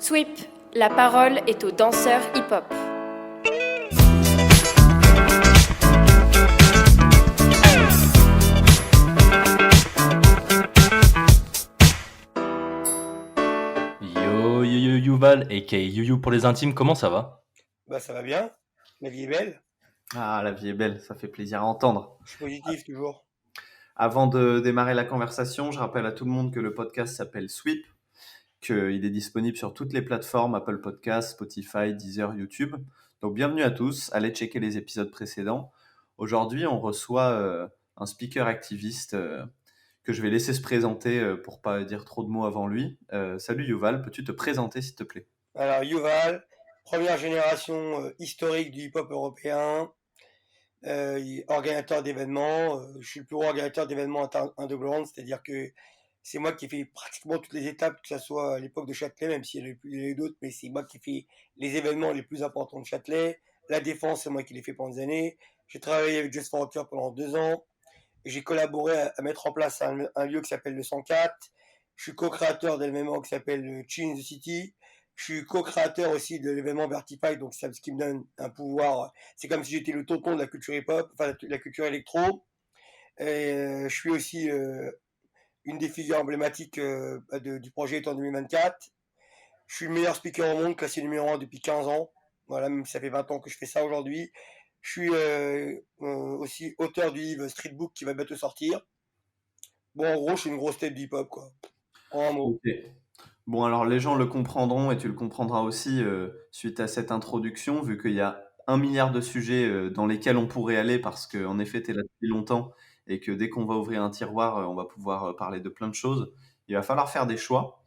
Sweep, la parole est aux danseurs hip-hop. Yo Yuval, aka Yuyu pour les intimes, comment ça va? Bah ça va bien, la vie est belle, Ah, la vie est belle, ça fait plaisir à entendre. je suis positif toujours. Avant de démarrer la conversation, je rappelle à tout le monde que le podcast s'appelle Sweep, qu'il est disponible sur toutes les plateformes, Apple Podcasts, Spotify, Deezer, YouTube. Donc bienvenue à tous, allez checker les épisodes précédents. Aujourd'hui, on reçoit un speaker activiste que je vais laisser se présenter pour pas dire trop de mots avant lui. Salut Yuval, peux-tu te présenter s'il te plaît? Alors Yuval, première génération historique du hip-hop européen, organisateur d'événements, je suis le plus gros organisateur d'événements underground, c'est-à-dire que c'est moi qui ai fait pratiquement toutes les étapes, que ce soit à l'époque de Châtelet, même s'il y en a eu d'autres, mais c'est moi qui ai fait les événements les plus importants de Châtelet. La Défense, c'est moi qui l'ai fait pendant des années. J'ai travaillé avec Just for Culture pendant 2 ans. Et j'ai collaboré à mettre en place un lieu qui s'appelle le 104. Je suis co-créateur d'un événement qui s'appelle le Chin the City. Je suis co-créateur aussi de l'événement Vertify, donc ce qui me donne un pouvoir. C'est comme si j'étais le tonton de la culture hip-hop, enfin de la culture électro. Et je suis aussi une des figures emblématiques du projet en 2024. Je suis le meilleur speaker au monde, classé numéro 1 depuis 15 ans. Voilà, même si ça fait 20 ans que je fais ça aujourd'hui. Je suis aussi auteur du livre Street Book qui va bientôt sortir. Bon, en gros, je suis une grosse tête hip-hop, quoi. En un mot. Ok. Bon, alors les gens le comprendront et tu le comprendras aussi suite à cette introduction, vu qu'il y a 1 milliard de sujets dans lesquels on pourrait aller parce qu'en effet, tu es là depuis longtemps et que dès qu'on va ouvrir un tiroir, on va pouvoir parler de plein de choses. Il va falloir faire des choix.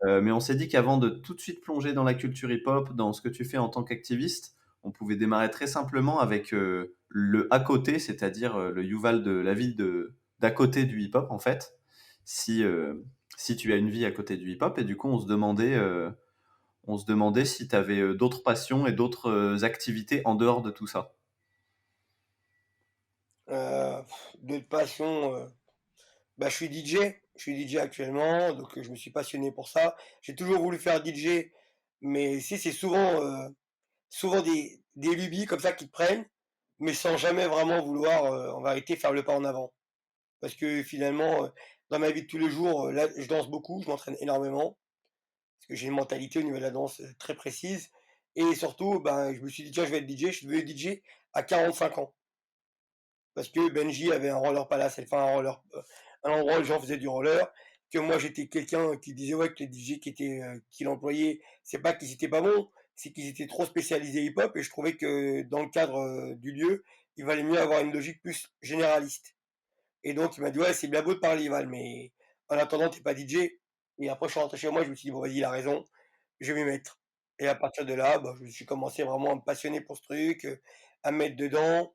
Mais on s'est dit qu'avant de tout de suite plonger dans la culture hip-hop, dans ce que tu fais en tant qu'activiste, on pouvait démarrer très simplement avec le à côté, c'est-à-dire le Yuval de la ville d'à côté du hip-hop, en fait. Si, si tu as une vie à côté du hip-hop, et du coup, on se demandait si tu avais d'autres passions et d'autres activités en dehors de tout ça. D'autres passions. Bah, je suis DJ. Je suis DJ actuellement, donc je me suis passionné pour ça. J'ai toujours voulu faire DJ, mais si c'est souvent des lubies comme ça qui te prennent, mais sans jamais vraiment vouloir, en vérité, faire le pas en avant. Parce que finalement, dans ma vie de tous les jours, là, je danse beaucoup, je m'entraîne énormément. Parce que j'ai une mentalité au niveau de la danse très précise. Et surtout, ben, je me suis dit, tiens, je vais être DJ. Je suis devenu DJ à 45 ans. Parce que Benji avait un roller palace, enfin un endroit où les gens faisaient du roller. Que moi, j'étais quelqu'un qui disait ouais, que les DJ qu'il employait, c'est pas qu'ils étaient pas bons, c'est qu'ils étaient trop spécialisés hip-hop. Et je trouvais que dans le cadre du lieu, il valait mieux avoir une logique plus généraliste. Et donc, il m'a dit, ouais, c'est bien beau de parler, Val, mais en attendant, t'es pas DJ. Et après, je suis rentré chez moi, je me suis dit, bon, vas-y, il a raison, je vais m'y mettre. Et à partir de là, bah, je suis commencé vraiment à me passionner pour ce truc, à me mettre dedans.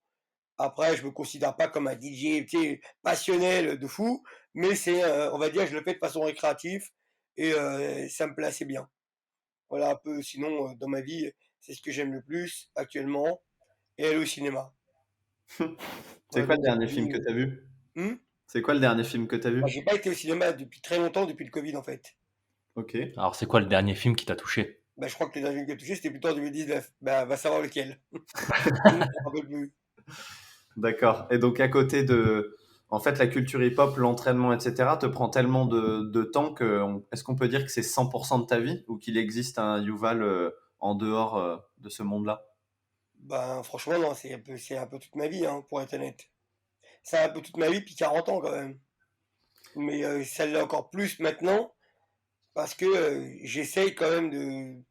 Après, je me considère pas comme un DJ, tu sais, passionnel de fou, mais c'est, on va dire, je le fais de façon récréative et ça me plaît assez bien. Voilà un peu, sinon, dans ma vie, c'est ce que j'aime le plus actuellement, et aller au cinéma. C'est Voilà, quoi donc le dernier aujourd'hui, film que tu as vu? hmm. C'est quoi le dernier film que tu as Moi, vu? j'ai pas été au cinéma depuis très longtemps, depuis le Covid en fait. Ok. Alors c'est quoi le dernier film qui t'a touché? Bah, je crois que les derniers que j'ai touché, c'était plutôt en 2019. Bah, va savoir lequel. Je me rappelle plus. D'accord. Et donc à côté de, en fait, la culture hip-hop, l'entraînement, etc., te prend tellement de temps que, est-ce qu'on peut dire que c'est 100% de ta vie ou qu'il existe un Yuval en dehors de ce monde-là? Ben, franchement, non, c'est un peu toute ma vie, hein, pour être honnête. C'est un peu toute ma vie, puis 40 ans quand même. Mais ça l'est encore plus maintenant, parce que j'essaye quand même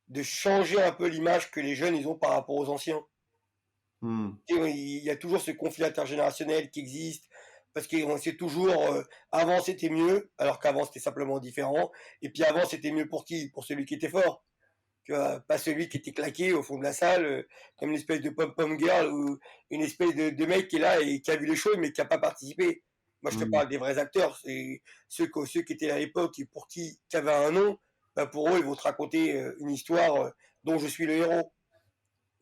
de changer un peu l'image que les jeunes ils ont par rapport aux anciens. Hmm. Tu sais, il y a toujours ce conflit intergénérationnel qui existe, parce qu'on sait toujours, avant c'était mieux, alors qu'avant c'était simplement différent. Et puis avant c'était mieux pour qui? Pour celui qui était fort. Tu vois, pas celui qui était claqué au fond de la salle, comme une espèce de pom-pom girl ou une espèce de mec qui est là et qui a vu les choses mais qui n'a pas participé. Moi, je te Hmm. parle des vrais acteurs, c'est ceux qui étaient à l'époque et pour qui avaient un nom, bah pour eux, ils vont te raconter une histoire dont je suis le héros.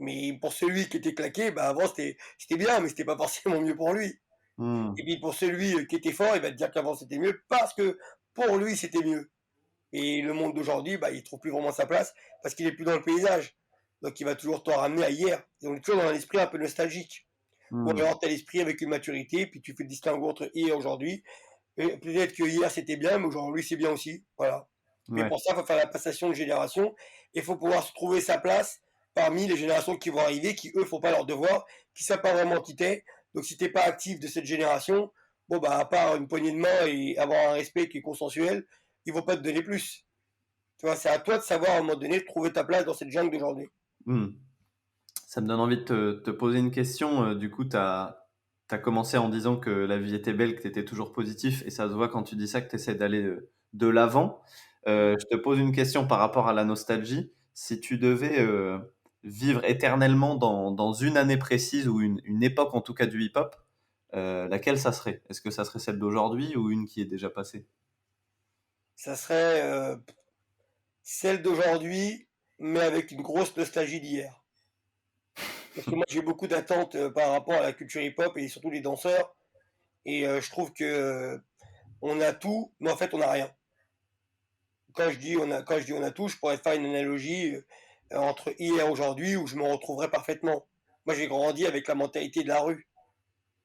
Mais pour celui qui était claqué, bah avant c'était bien, mais c'était pas forcément mieux pour lui. Hmm. Et puis pour celui qui était fort, il va te dire qu'avant c'était mieux parce que pour lui c'était mieux. Et le monde d'aujourd'hui, bah, il trouve plus vraiment sa place parce qu'il est plus dans le paysage. Donc il va toujours te ramener à hier. Et on est toujours dans un esprit un peu nostalgique. Ou Hmm. alors tu as l'esprit avec une maturité, puis tu fais le distinguo entre hier et aujourd'hui. Et peut-être que hier c'était bien, mais aujourd'hui c'est bien aussi. Voilà. Mais Ouais. pour ça, il faut faire la passation de génération. Et il faut pouvoir se trouver sa place parmi les générations qui vont arriver, qui eux font pas leur devoir, qui savent pas vraiment qui t'es. Donc si t'es pas actif de cette génération, bon bah à part une poignée de main et avoir un respect qui est consensuel, ils vont pas te donner plus. Tu vois, c'est à toi de savoir à un moment donné de trouver ta place dans cette jungle d'aujourd'hui. Hmm. Ça me donne envie de te poser une question. Du coup, tu as commencé en disant que la vie était belle, que tu étais toujours positif, et ça se voit quand tu dis ça que tu essaies d'aller de l'avant. Je te pose une question par rapport à la nostalgie. Si tu devais vivre éternellement dans une année précise ou une époque en tout cas du hip-hop, laquelle ça serait? Est-ce que ça serait celle d'aujourd'hui ou une qui est déjà passée? Ça serait celle d'aujourd'hui, mais avec une grosse nostalgie d'hier. Parce que moi j'ai beaucoup d'attentes par rapport à la culture hip-hop et surtout les danseurs. Et je trouve que on a tout, mais en fait on n'a rien. Quand je dis on a tout, je pourrais faire une analogie entre hier et aujourd'hui où je me retrouverais parfaitement. Moi j'ai grandi avec la mentalité de la rue.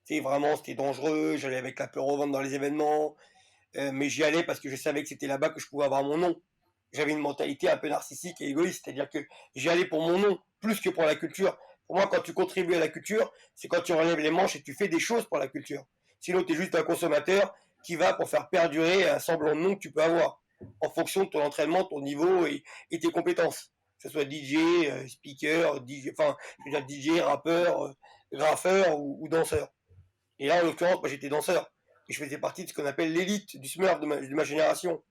C'est vraiment, c'était dangereux, j'allais avec la peur au ventre dans les événements, mais j'y allais parce que je savais que c'était là-bas que je pouvais avoir mon nom. J'avais une mentalité un peu narcissique et égoïste, c'est-à-dire que j'y allais pour mon nom, plus que pour la culture. Pour moi, quand tu contribues à la culture, c'est quand tu relèves les manches et tu fais des choses pour la culture. Sinon, tu es juste un consommateur qui va pour faire perdurer un semblant de nom que tu peux avoir, en fonction de ton entraînement, ton niveau et tes compétences. Que ce soit DJ, speaker, DJ, enfin, je veux dire DJ, rappeur, graffeur ou danseur. Et là, en l'occurrence, moi j'étais danseur. Et je faisais partie de ce qu'on appelle l'élite du Smurf de ma génération.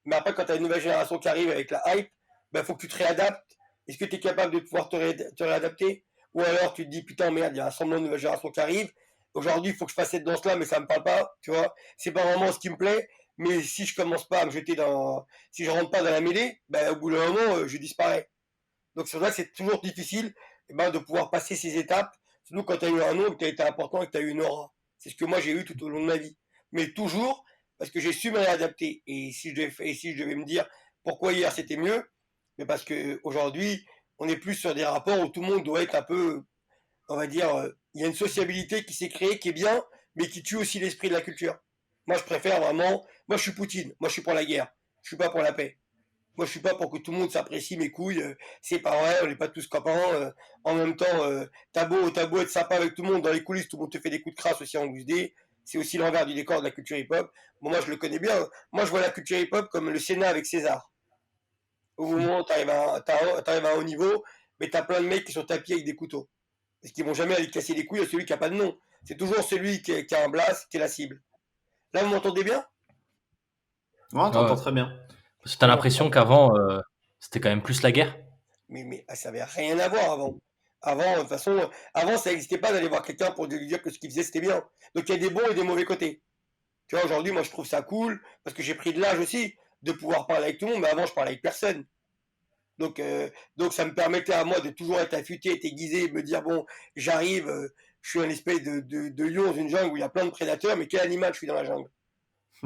Mais après, quand tu as une nouvelle génération qui arrive avec la hype, il faut que tu te réadaptes. Est-ce que tu es capable de pouvoir te réadapter? Ou alors tu te dis, putain, merde, il y a un semblant de nouvelle génération qui arrive. Aujourd'hui, il faut que je fasse cette danse-là, mais ça me parle pas, tu vois. C'est pas vraiment ce qui me plaît. Mais si je commence pas à me jeter dans. Si je rentre pas dans la mêlée, au bout d'un moment, je disparais. Donc c'est vrai que c'est toujours difficile de pouvoir passer ces étapes, surtout quand tu as eu un nom, que tu as été important et que tu as eu une aura. C'est ce que moi j'ai eu tout au long de ma vie. Mais toujours, parce que j'ai su me réadapter. Et si je devais me dire pourquoi hier c'était mieux, mais parce qu'aujourd'hui, on est plus sur des rapports où tout le monde doit être un peu, on va dire, il y a une sociabilité qui s'est créée, qui est bien, mais qui tue aussi l'esprit de la culture. Moi je préfère vraiment, moi je suis Poutine, moi je suis pour la guerre, je suis pas pour la paix. Moi, je suis pas pour que tout le monde s'apprécie mes couilles. C'est pas vrai, on n'est pas tous copains. En même temps, t'as beau être sympa avec tout le monde dans les coulisses, tout le monde te fait des coups de crasse aussi en loose day. C'est aussi l'envers du décor de la culture hip-hop. Bon, moi, je le connais bien. Moi, je vois la culture hip-hop comme le Sénat avec César. Au moment où t'arrives à un haut niveau, mais t'as plein de mecs qui sont tapis avec des couteaux. Parce qu'ils vont jamais aller te casser les couilles à celui qui a pas de nom. C'est toujours celui qui a un blast qui est la cible. Là, vous m'entendez bien? Ouais, on t'entend Ouais. très bien. Parce que t'as l'impression qu'avant, c'était quand même plus la guerre. Mais ça avait rien à voir avant. Avant, de toute façon, avant, ça n'existait pas d'aller voir quelqu'un pour lui dire que ce qu'il faisait, c'était bien. Donc il y a des bons et des mauvais côtés. Tu vois, aujourd'hui, moi, je trouve ça cool, parce que j'ai pris de l'âge aussi, de pouvoir parler avec tout le monde, mais avant, je parlais avec personne. Donc ça me permettait à moi de toujours être affûté, être aiguisé, me dire, bon, j'arrive, je suis un espèce de lion dans une jungle où il y a plein de prédateurs, mais quel animal je suis dans la jungle?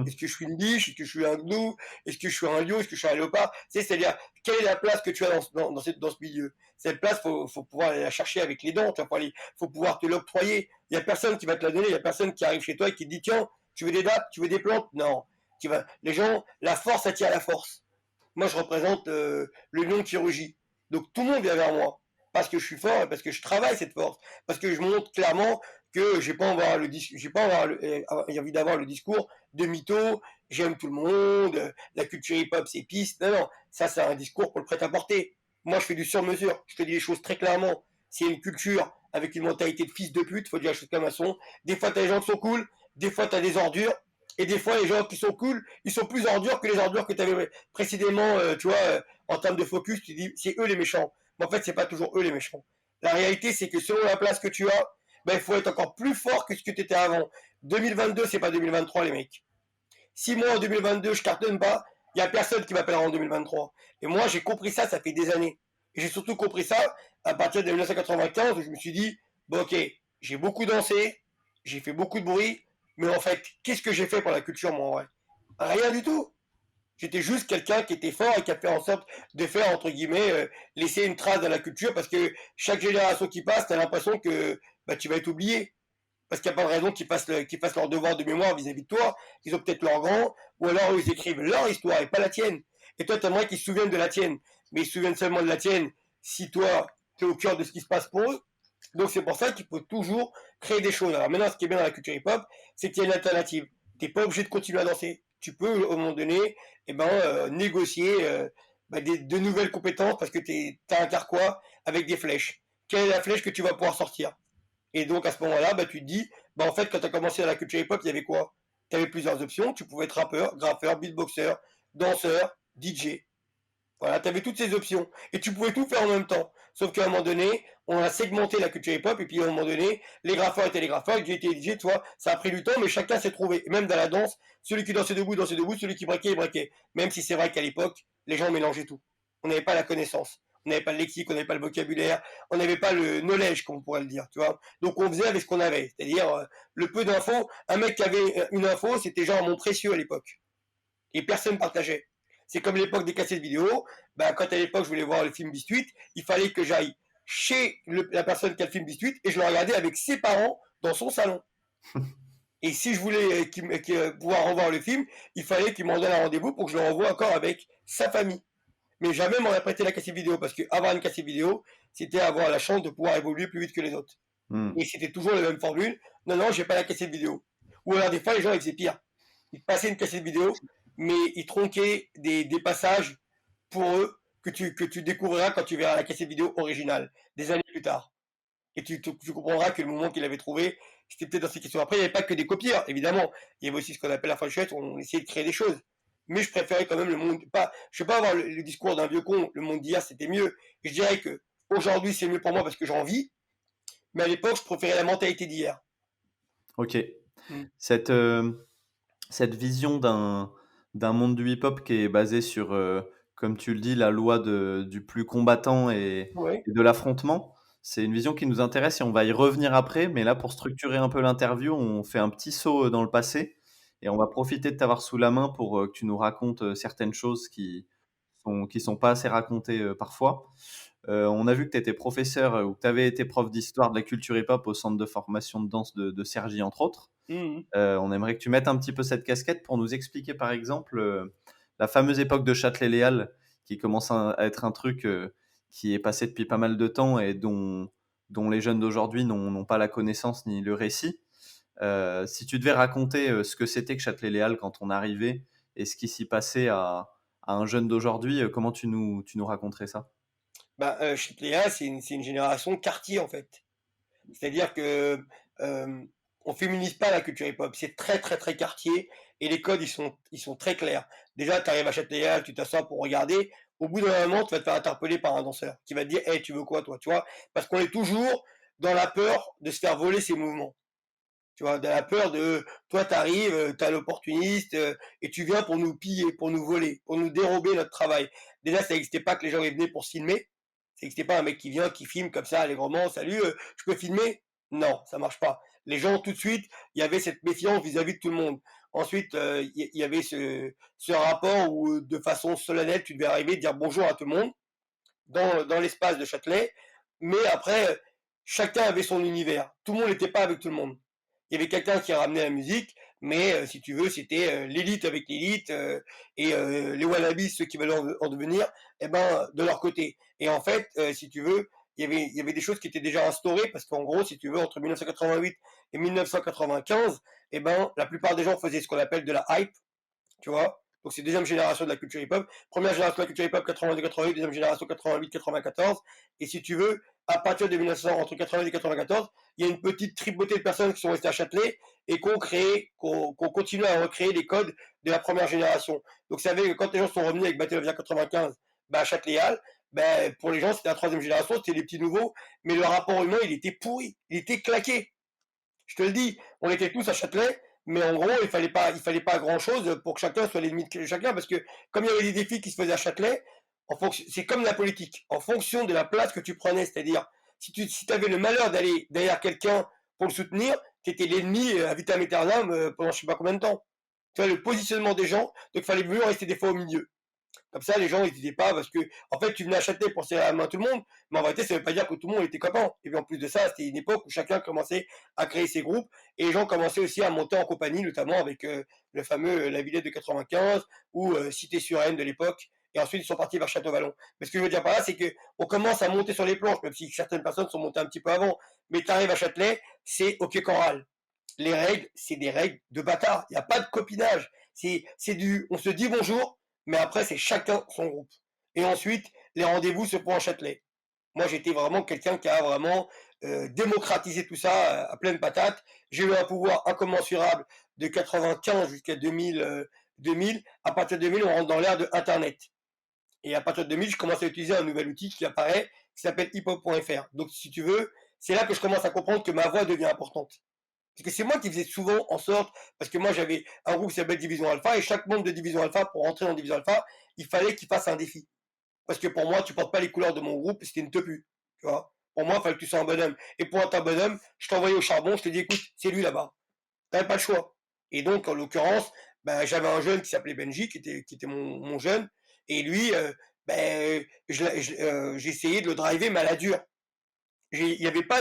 Est-ce que je suis une biche? Est-ce que je suis un gnou? Est-ce que je suis un lion? Est-ce que je suis un léopard? C'est-à-dire, quelle est la place que tu as dans ce milieu? Cette place, faut pouvoir aller la chercher avec les dents, faut pouvoir te l'octroyer. Il n'y a personne qui va te la donner, il n'y a personne qui arrive chez toi et qui te dit, tiens, tu veux des dates, tu veux des plantes? Non. Les gens, la force attire la force. Moi, je représente le lion qui rugit. Donc tout le monde vient vers moi. Parce que je suis fort et parce que je travaille cette force. Parce que je montre clairement que j'ai pas envie d'avoir le discours de mytho, j'aime tout le monde, la culture hip-hop c'est piste. Non, non, ça c'est un discours pour le prêt-à-porter. Moi je fais du sur-mesure, je te dis les choses très clairement. C'est une culture avec une mentalité de fils de pute, faut dire les choses comme elles sont. Des fois t'as des gens qui sont cool, des fois t'as des ordures, et des fois les gens qui sont cool, ils sont plus ordures que les ordures que t'avais précédemment, tu vois, en termes de focus, tu dis c'est eux les méchants. Mais en fait c'est pas toujours eux les méchants. La réalité c'est que selon la place que tu as, il faut être encore plus fort que ce que tu étais avant. 2022, c'est pas 2023, les mecs. Si moi, en 2022, je cartonne pas, il n'y a personne qui m'appellera en 2023. Et moi, j'ai compris ça, ça fait des années. Et j'ai surtout compris ça à partir de 1995, où je me suis dit, bon, ok, j'ai beaucoup dansé, j'ai fait beaucoup de bruit, mais en fait, qu'est-ce que j'ai fait pour la culture, moi, en vrai? Rien du tout. J'étais juste quelqu'un qui était fort et qui a fait en sorte de faire, entre guillemets, laisser une trace dans la culture parce que chaque génération qui passe, tu as l'impression que bah, tu vas être oublié. Parce qu'il n'y a pas de raison qu'ils fassent leur devoir de mémoire vis-à-vis de toi. Ils ont peut-être leur grand, ou alors ils écrivent leur histoire et pas la tienne. Et toi, tu aimerais qu'ils se souviennent de la tienne. Mais ils se souviennent seulement de la tienne si toi, tu es au cœur de ce qui se passe pour eux. Donc c'est pour ça qu'il faut toujours créer des choses. Alors maintenant, ce qui est bien dans la culture hip-hop, c'est qu'il y a une alternative. Tu n'es pas obligé de continuer à danser. Tu peux, au moment donné, négocier de nouvelles compétences parce que tu as un carquois avec des flèches. Quelle est la flèche que tu vas pouvoir sortir? Et donc à ce moment-là, bah, tu te dis, bah, en fait, quand tu as commencé à la culture hip-hop, il y avait quoi? Tu avais plusieurs options. Tu pouvais être rappeur, graffeur, beatboxer, danseur, DJ. Voilà, tu avais toutes ces options. Et tu pouvais tout faire en même temps. Sauf qu'à un moment donné, on a segmenté la culture hip-hop. Et puis à un moment donné, les graffeurs étaient les graffeurs, les DJ étaient les DJ. Tu vois, ça a pris du temps, mais chacun s'est trouvé. Et même dans la danse, celui qui dansait debout, dansait debout. Celui qui braquait, il braquait. Même si c'est vrai qu'à l'époque, les gens mélangeaient tout. On n'avait pas la connaissance. On n'avait pas le lexique, on n'avait pas le vocabulaire, on n'avait pas le knowledge, comme on pourrait le dire, tu vois. Donc on faisait avec ce qu'on avait, c'est-à-dire le peu d'infos. Un mec qui avait une info, c'était genre mon précieux à l'époque. Et personne partageait. C'est comme l'époque des cassettes vidéo. Bah, quand à l'époque je voulais voir le film Biscuit, il fallait que j'aille chez la personne qui a le film Biscuit et je le regardais avec ses parents dans son salon. Et si je voulais pouvoir revoir le film, il fallait qu'il m'en donne un rendez-vous pour que je le revoie encore avec sa famille. Mais jamais m'en a prêté la cassette vidéo parce qu'avoir une cassette vidéo, c'était avoir la chance de pouvoir évoluer plus vite que les autres. Et c'était toujours la même formule. Non, non, j'ai pas la cassette vidéo. Ou alors des fois, les gens, ils faisaient pire. Ils passaient une cassette vidéo, mais ils tronquaient des passages pour eux que tu découvriras quand tu verras la cassette vidéo originale, des années plus tard. Et tu comprendras que le moment qu'il avait trouvé, c'était peut-être dans ces questions. Après, il n'y avait pas que des copieurs, évidemment. Il y avait aussi ce qu'on appelle la franchise, on essayait de créer des choses. Mais je préférais quand même le monde. Je ne vais pas avoir le discours d'un vieux con, le monde d'hier c'était mieux. Je dirais que aujourd'hui c'est mieux pour moi parce que j'en vis, mais à l'époque je préférais la mentalité d'hier. Ok. Cette vision d'un monde du hip-hop qui est basé sur, comme tu le dis, la loi du plus combattant et de l'affrontement, c'est une vision qui nous intéresse et on va y revenir après. Mais là, pour structurer un peu l'interview, on fait un petit saut dans le passé et on va profiter de t'avoir sous la main pour que tu nous racontes certaines choses qui sont pas assez racontées parfois. On a vu que tu étais professeur ou que tu avais été prof d'histoire de la culture hip-hop au centre de formation de danse de Cergy, entre autres. On aimerait que tu mettes un petit peu cette casquette pour nous expliquer, par exemple, la fameuse époque de Châtelet-Léal, qui commence à être un truc qui est passé depuis pas mal de temps et dont les jeunes d'aujourd'hui n'ont pas la connaissance ni le récit. Si tu devais raconter ce que c'était que Châtelet-Léal quand on arrivait et ce qui s'y passait à un jeune d'aujourd'hui, comment tu nous raconterais ça? Châtelet-Léal, c'est une génération quartier en fait. C'est-à-dire que on féminise pas la culture hip-hop, c'est très très très quartier et les codes ils sont très clairs. Déjà, tu arrives à Châtelet-Léal, tu t'assois pour regarder. Au bout d'un moment, tu vas te faire interpeller par un danseur qui va te dire hey, tu veux quoi toi, tu vois? Parce qu'on est toujours dans la peur de se faire voler ses mouvements. Tu vois, dans la peur de toi, tu arrives, tu as l'opportuniste et tu viens pour nous piller, pour nous voler, pour nous dérober notre travail. Déjà, ça n'existait pas que les gens venaient pour se filmer. Ça n'existait pas un mec qui vient, qui filme comme ça allègrement. Salut, je peux filmer? Non, ça marche pas. Les gens, tout de suite, il y avait cette méfiance vis-à-vis de tout le monde. Ensuite, il y avait ce rapport où, de façon solennelle, tu devais arriver, dire bonjour à tout le monde dans l'espace de Châtelet. Mais après, chacun avait son univers. Tout le monde n'était pas avec tout le monde. Il y avait quelqu'un qui ramenait la musique, mais si tu veux, c'était l'élite avec l'élite et les wannabes, ceux qui veulent en devenir, de leur côté. Et en fait, si tu veux, il y avait des choses qui étaient déjà instaurées parce qu'en gros, si tu veux, entre 1988 et 1995, la plupart des gens faisaient ce qu'on appelle de la hype, tu vois. Donc c'est deuxième génération de la culture hip-hop. Première génération de la culture hip-hop, 82-88, deuxième génération 88-94. Et si tu veux, à partir de 1900, entre 88 et 94, il y a une petite tripotée de personnes qui sont restées à Châtelet et qu'on continue à recréer les codes de la première génération. Donc vous savez que quand les gens sont revenus avec Battlefield 95, à Châtelet-Léal, pour les gens c'était la troisième génération, c'était les petits nouveaux, mais le rapport humain il était pourri, il était claqué. Je te le dis, on était tous à Châtelet, mais en gros, il fallait pas grand-chose pour que chacun soit l'ennemi de chacun, parce que comme il y avait des défis qui se faisaient à Châtelet, c'est comme la politique, en fonction de la place que tu prenais, c'est-à-dire, si tu avais le malheur d'aller derrière quelqu'un pour le soutenir, tu étais l'ennemi à vitam aeternam pendant je sais pas combien de temps. Tu vois, le positionnement des gens, donc il fallait mieux rester des fois au milieu. Comme ça, les gens n'hésitaient pas parce que, en fait, tu venais à Châtelet pour serrer la main à tout le monde, mais en réalité, ça ne veut pas dire que tout le monde était copain. Et puis en plus de ça, c'était une époque où chacun commençait à créer ses groupes et les gens commençaient aussi à monter en compagnie, notamment avec le fameux La Villette de 95 ou Cité-sur-Aisne de l'époque. Et ensuite, ils sont partis vers Château-Vallon. Mais ce que je veux dire par là, c'est qu'on commence à monter sur les planches, même si certaines personnes sont montées un petit peu avant. Mais tu arrives à Châtelet, c'est OK choral. Les règles, c'est des règles de bâtard. Il n'y a pas de copinage. On se dit bonjour, mais après, c'est chacun son groupe. Et ensuite, les rendez-vous se font en Châtelet. Moi, j'étais vraiment quelqu'un qui a vraiment démocratisé tout ça à pleine patate. J'ai eu un pouvoir incommensurable de 95 jusqu'à 2000. À partir de 2000, on rentre dans l'ère de Internet. Et à partir de 2000, je commence à utiliser un nouvel outil qui apparaît, qui s'appelle hiphop.fr. Donc, si tu veux, c'est là que je commence à comprendre que ma voix devient importante. Parce que c'est moi qui faisais souvent en sorte, parce que moi j'avais un groupe qui s'appelle Division Alpha, et chaque membre de Division Alpha, pour rentrer dans Division Alpha, il fallait qu'il fasse un défi. Parce que pour moi, tu portes pas les couleurs de mon groupe, c'était une tepu. Tu vois. Pour moi, il fallait que tu sois un bonhomme. Et pour être un bonhomme, je t'envoyais au charbon, je te dis, écoute, c'est lui là-bas. T'avais pas le choix. Et donc, en l'occurrence, ben, j'avais un jeune qui s'appelait Benji, qui était mon jeune, et lui, ben, j'ai essayé de le driver, mais à la dure. Il y avait pas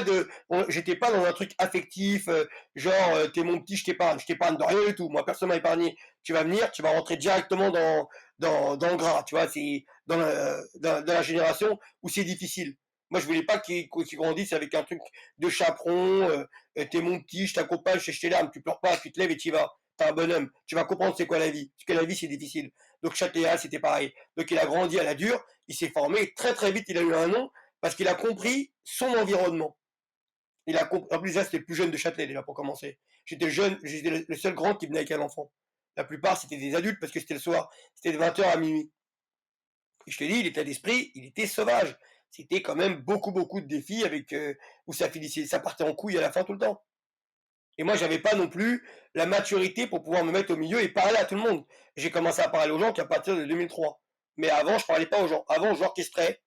j'étais pas dans un truc affectif, genre t'es mon petit, je t'épargne de rien du tout. Moi, personne m'a épargné. Tu vas venir, tu vas rentrer directement dans le gras, tu vois. C'est dans la génération où c'est difficile. Moi, je voulais pas qu'il grandisse avec un truc de chaperon. T'es mon petit, je t'accompagne, je tes larmes, tu pleures pas, tu te lèves et tu y vas. T'es un bonhomme. Tu vas comprendre c'est quoi la vie. Parce que la vie c'est difficile. Donc Châtelet, c'était pareil. Donc il a grandi à la dure. Il s'est formé très très vite. Il a eu un nom parce qu'il a compris son environnement. En plus, là, c'était le plus jeune de Châtelet, déjà, pour commencer. J'étais le seul grand qui venait avec un enfant. La plupart, c'était des adultes, parce que c'était le soir. C'était de 20h à minuit. Et je te dis, l'état d'esprit, il était sauvage. C'était quand même beaucoup, beaucoup de défis où ça finissait, ça partait en couille à la fin tout le temps. Et moi, j'avais pas non plus la maturité pour pouvoir me mettre au milieu et parler à tout le monde. J'ai commencé à parler aux gens qu'à partir de 2003. Mais avant, je parlais pas aux gens. Avant, j'orchestrais,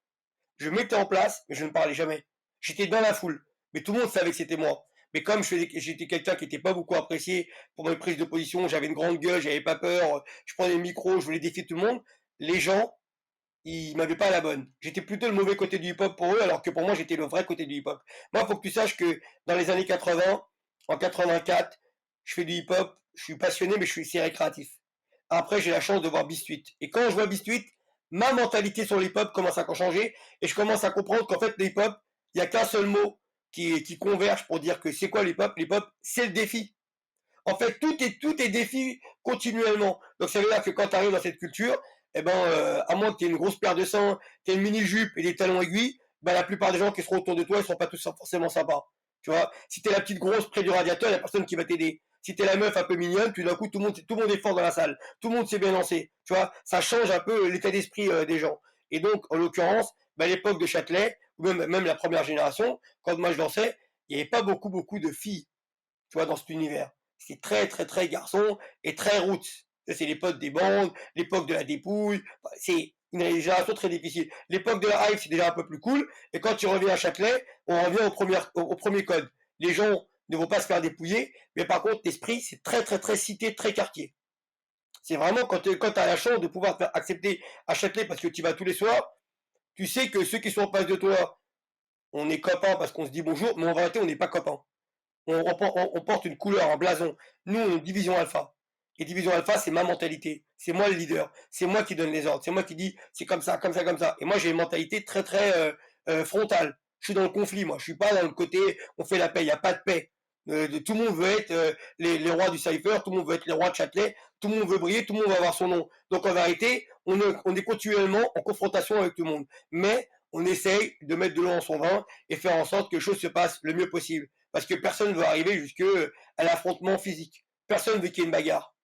je mettais en place, mais je ne parlais jamais. J'étais dans la foule, mais tout le monde savait que c'était moi. Mais comme j'étais quelqu'un qui n'était pas beaucoup apprécié pour mes prises de position, j'avais une grande gueule, j'avais pas peur, je prenais le micro, je voulais défier tout le monde, les gens, ils m'avaient pas à la bonne. J'étais plutôt le mauvais côté du hip-hop pour eux, alors que pour moi, j'étais le vrai côté du hip-hop. Moi, il faut que tu saches que dans les années 80, en 84, je fais du hip-hop, je suis passionné, mais je suis récréatif. Après, j'ai la chance de voir Beast8. Et quand je vois Beast8, ma mentalité sur l'hip-hop commence à changer et je commence à comprendre qu'en fait, l'hip-hop, il n'y a qu'un seul mot qui converge pour dire que c'est quoi l'hip-hop. L'hip-hop, c'est le défi. En fait, tout est défi continuellement. Donc, ça veut dire que quand tu arrives dans cette culture, eh ben, à moins que tu aies une grosse paire de seins, tu aies une mini-jupe et des talons aiguilles, ben, la plupart des gens qui seront autour de toi, ils seront pas tous forcément sympas. Tu vois, si t'es la petite grosse près du radiateur, il n'y a personne qui va t'aider. Si t'es la meuf un peu mignonne, tout d'un coup, tout le monde est fort dans la salle. Tout le monde s'est bien lancé. Tu vois, ça change un peu l'état d'esprit des gens. Et donc, en l'occurrence, à l'époque de Châtelet, ou même la première génération, quand moi je dansais, il n'y avait pas beaucoup de filles, tu vois, dans cet univers. C'était très, très, très garçon et très roots. C'est l'époque des bandes, l'époque de la dépouille. C'est une génération très difficile. L'époque de la hype, c'est déjà un peu plus cool. Et quand tu reviens à Châtelet, on revient au premier code. Les gens ne vont pas se faire dépouiller, mais par contre, l'esprit, c'est très, très, très cité, très quartier. C'est vraiment quand tu as la chance de pouvoir te faire accepter à Châtelet parce que tu vas tous les soirs, tu sais que ceux qui sont en face de toi, on est copains parce qu'on se dit bonjour, mais en vérité, on n'est pas copains. On porte une couleur, un blason. Nous, on est Division Alpha. Et Division Alpha, c'est ma mentalité. C'est moi le leader. C'est moi qui donne les ordres. C'est moi qui dis, c'est comme ça, comme ça, comme ça. Et moi, j'ai une mentalité très, très frontale. Je suis dans le conflit, moi. Je suis pas dans le côté, on fait la paix. Il n'y a pas de paix. Tout le monde veut être les rois du cypher. Tout le monde veut être les rois de Châtelet. Tout le monde veut briller. Tout le monde veut avoir son nom. Donc, en vérité, on est continuellement en confrontation avec tout le monde. Mais on essaye de mettre de l'eau dans son vin et faire en sorte que les choses se passent le mieux possible. Parce que personne ne veut arriver jusqu'à l'affrontement physique. Personne ne veut qu'il y ait une bagarre.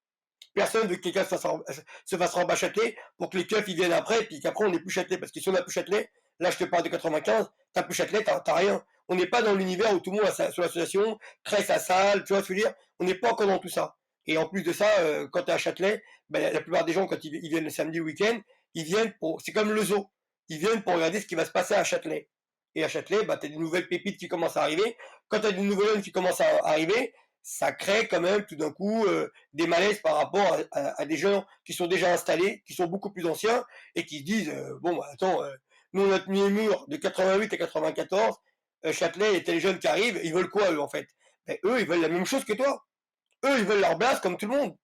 Personne ne veut que quelqu'un se fasse rembâcher pour que les keufs ils viennent après, puis qu'après on n'est plus Châtelet. Parce que si on n'a plus Châtelet, là je te parle de 95, t'as plus Châtelet, t'as rien. On n'est pas dans l'univers où tout le monde a son association, crée sa salle, tu vois ce que je veux dire. On n'est pas encore dans tout ça. Et en plus de ça, quand t'es à Châtelet, ben, la plupart des gens, quand ils viennent le samedi week-end, ils viennent pour. C'est comme le zoo. Ils viennent pour regarder ce qui va se passer à Châtelet. Et à Châtelet, bah, tu as des nouvelles pépites qui commencent à arriver. Quand tu as des nouvelles jeunes qui commencent à arriver, ça crée quand même tout d'un coup des malaises par rapport à des gens qui sont déjà installés, qui sont beaucoup plus anciens et qui se disent bon bah, attends, nous on a tenu les murs de 88 à 94, Châtelet et les jeunes qui arrivent, ils veulent quoi eux en fait? Ben, eux ils veulent la même chose que toi. Eux ils veulent leur place comme tout le monde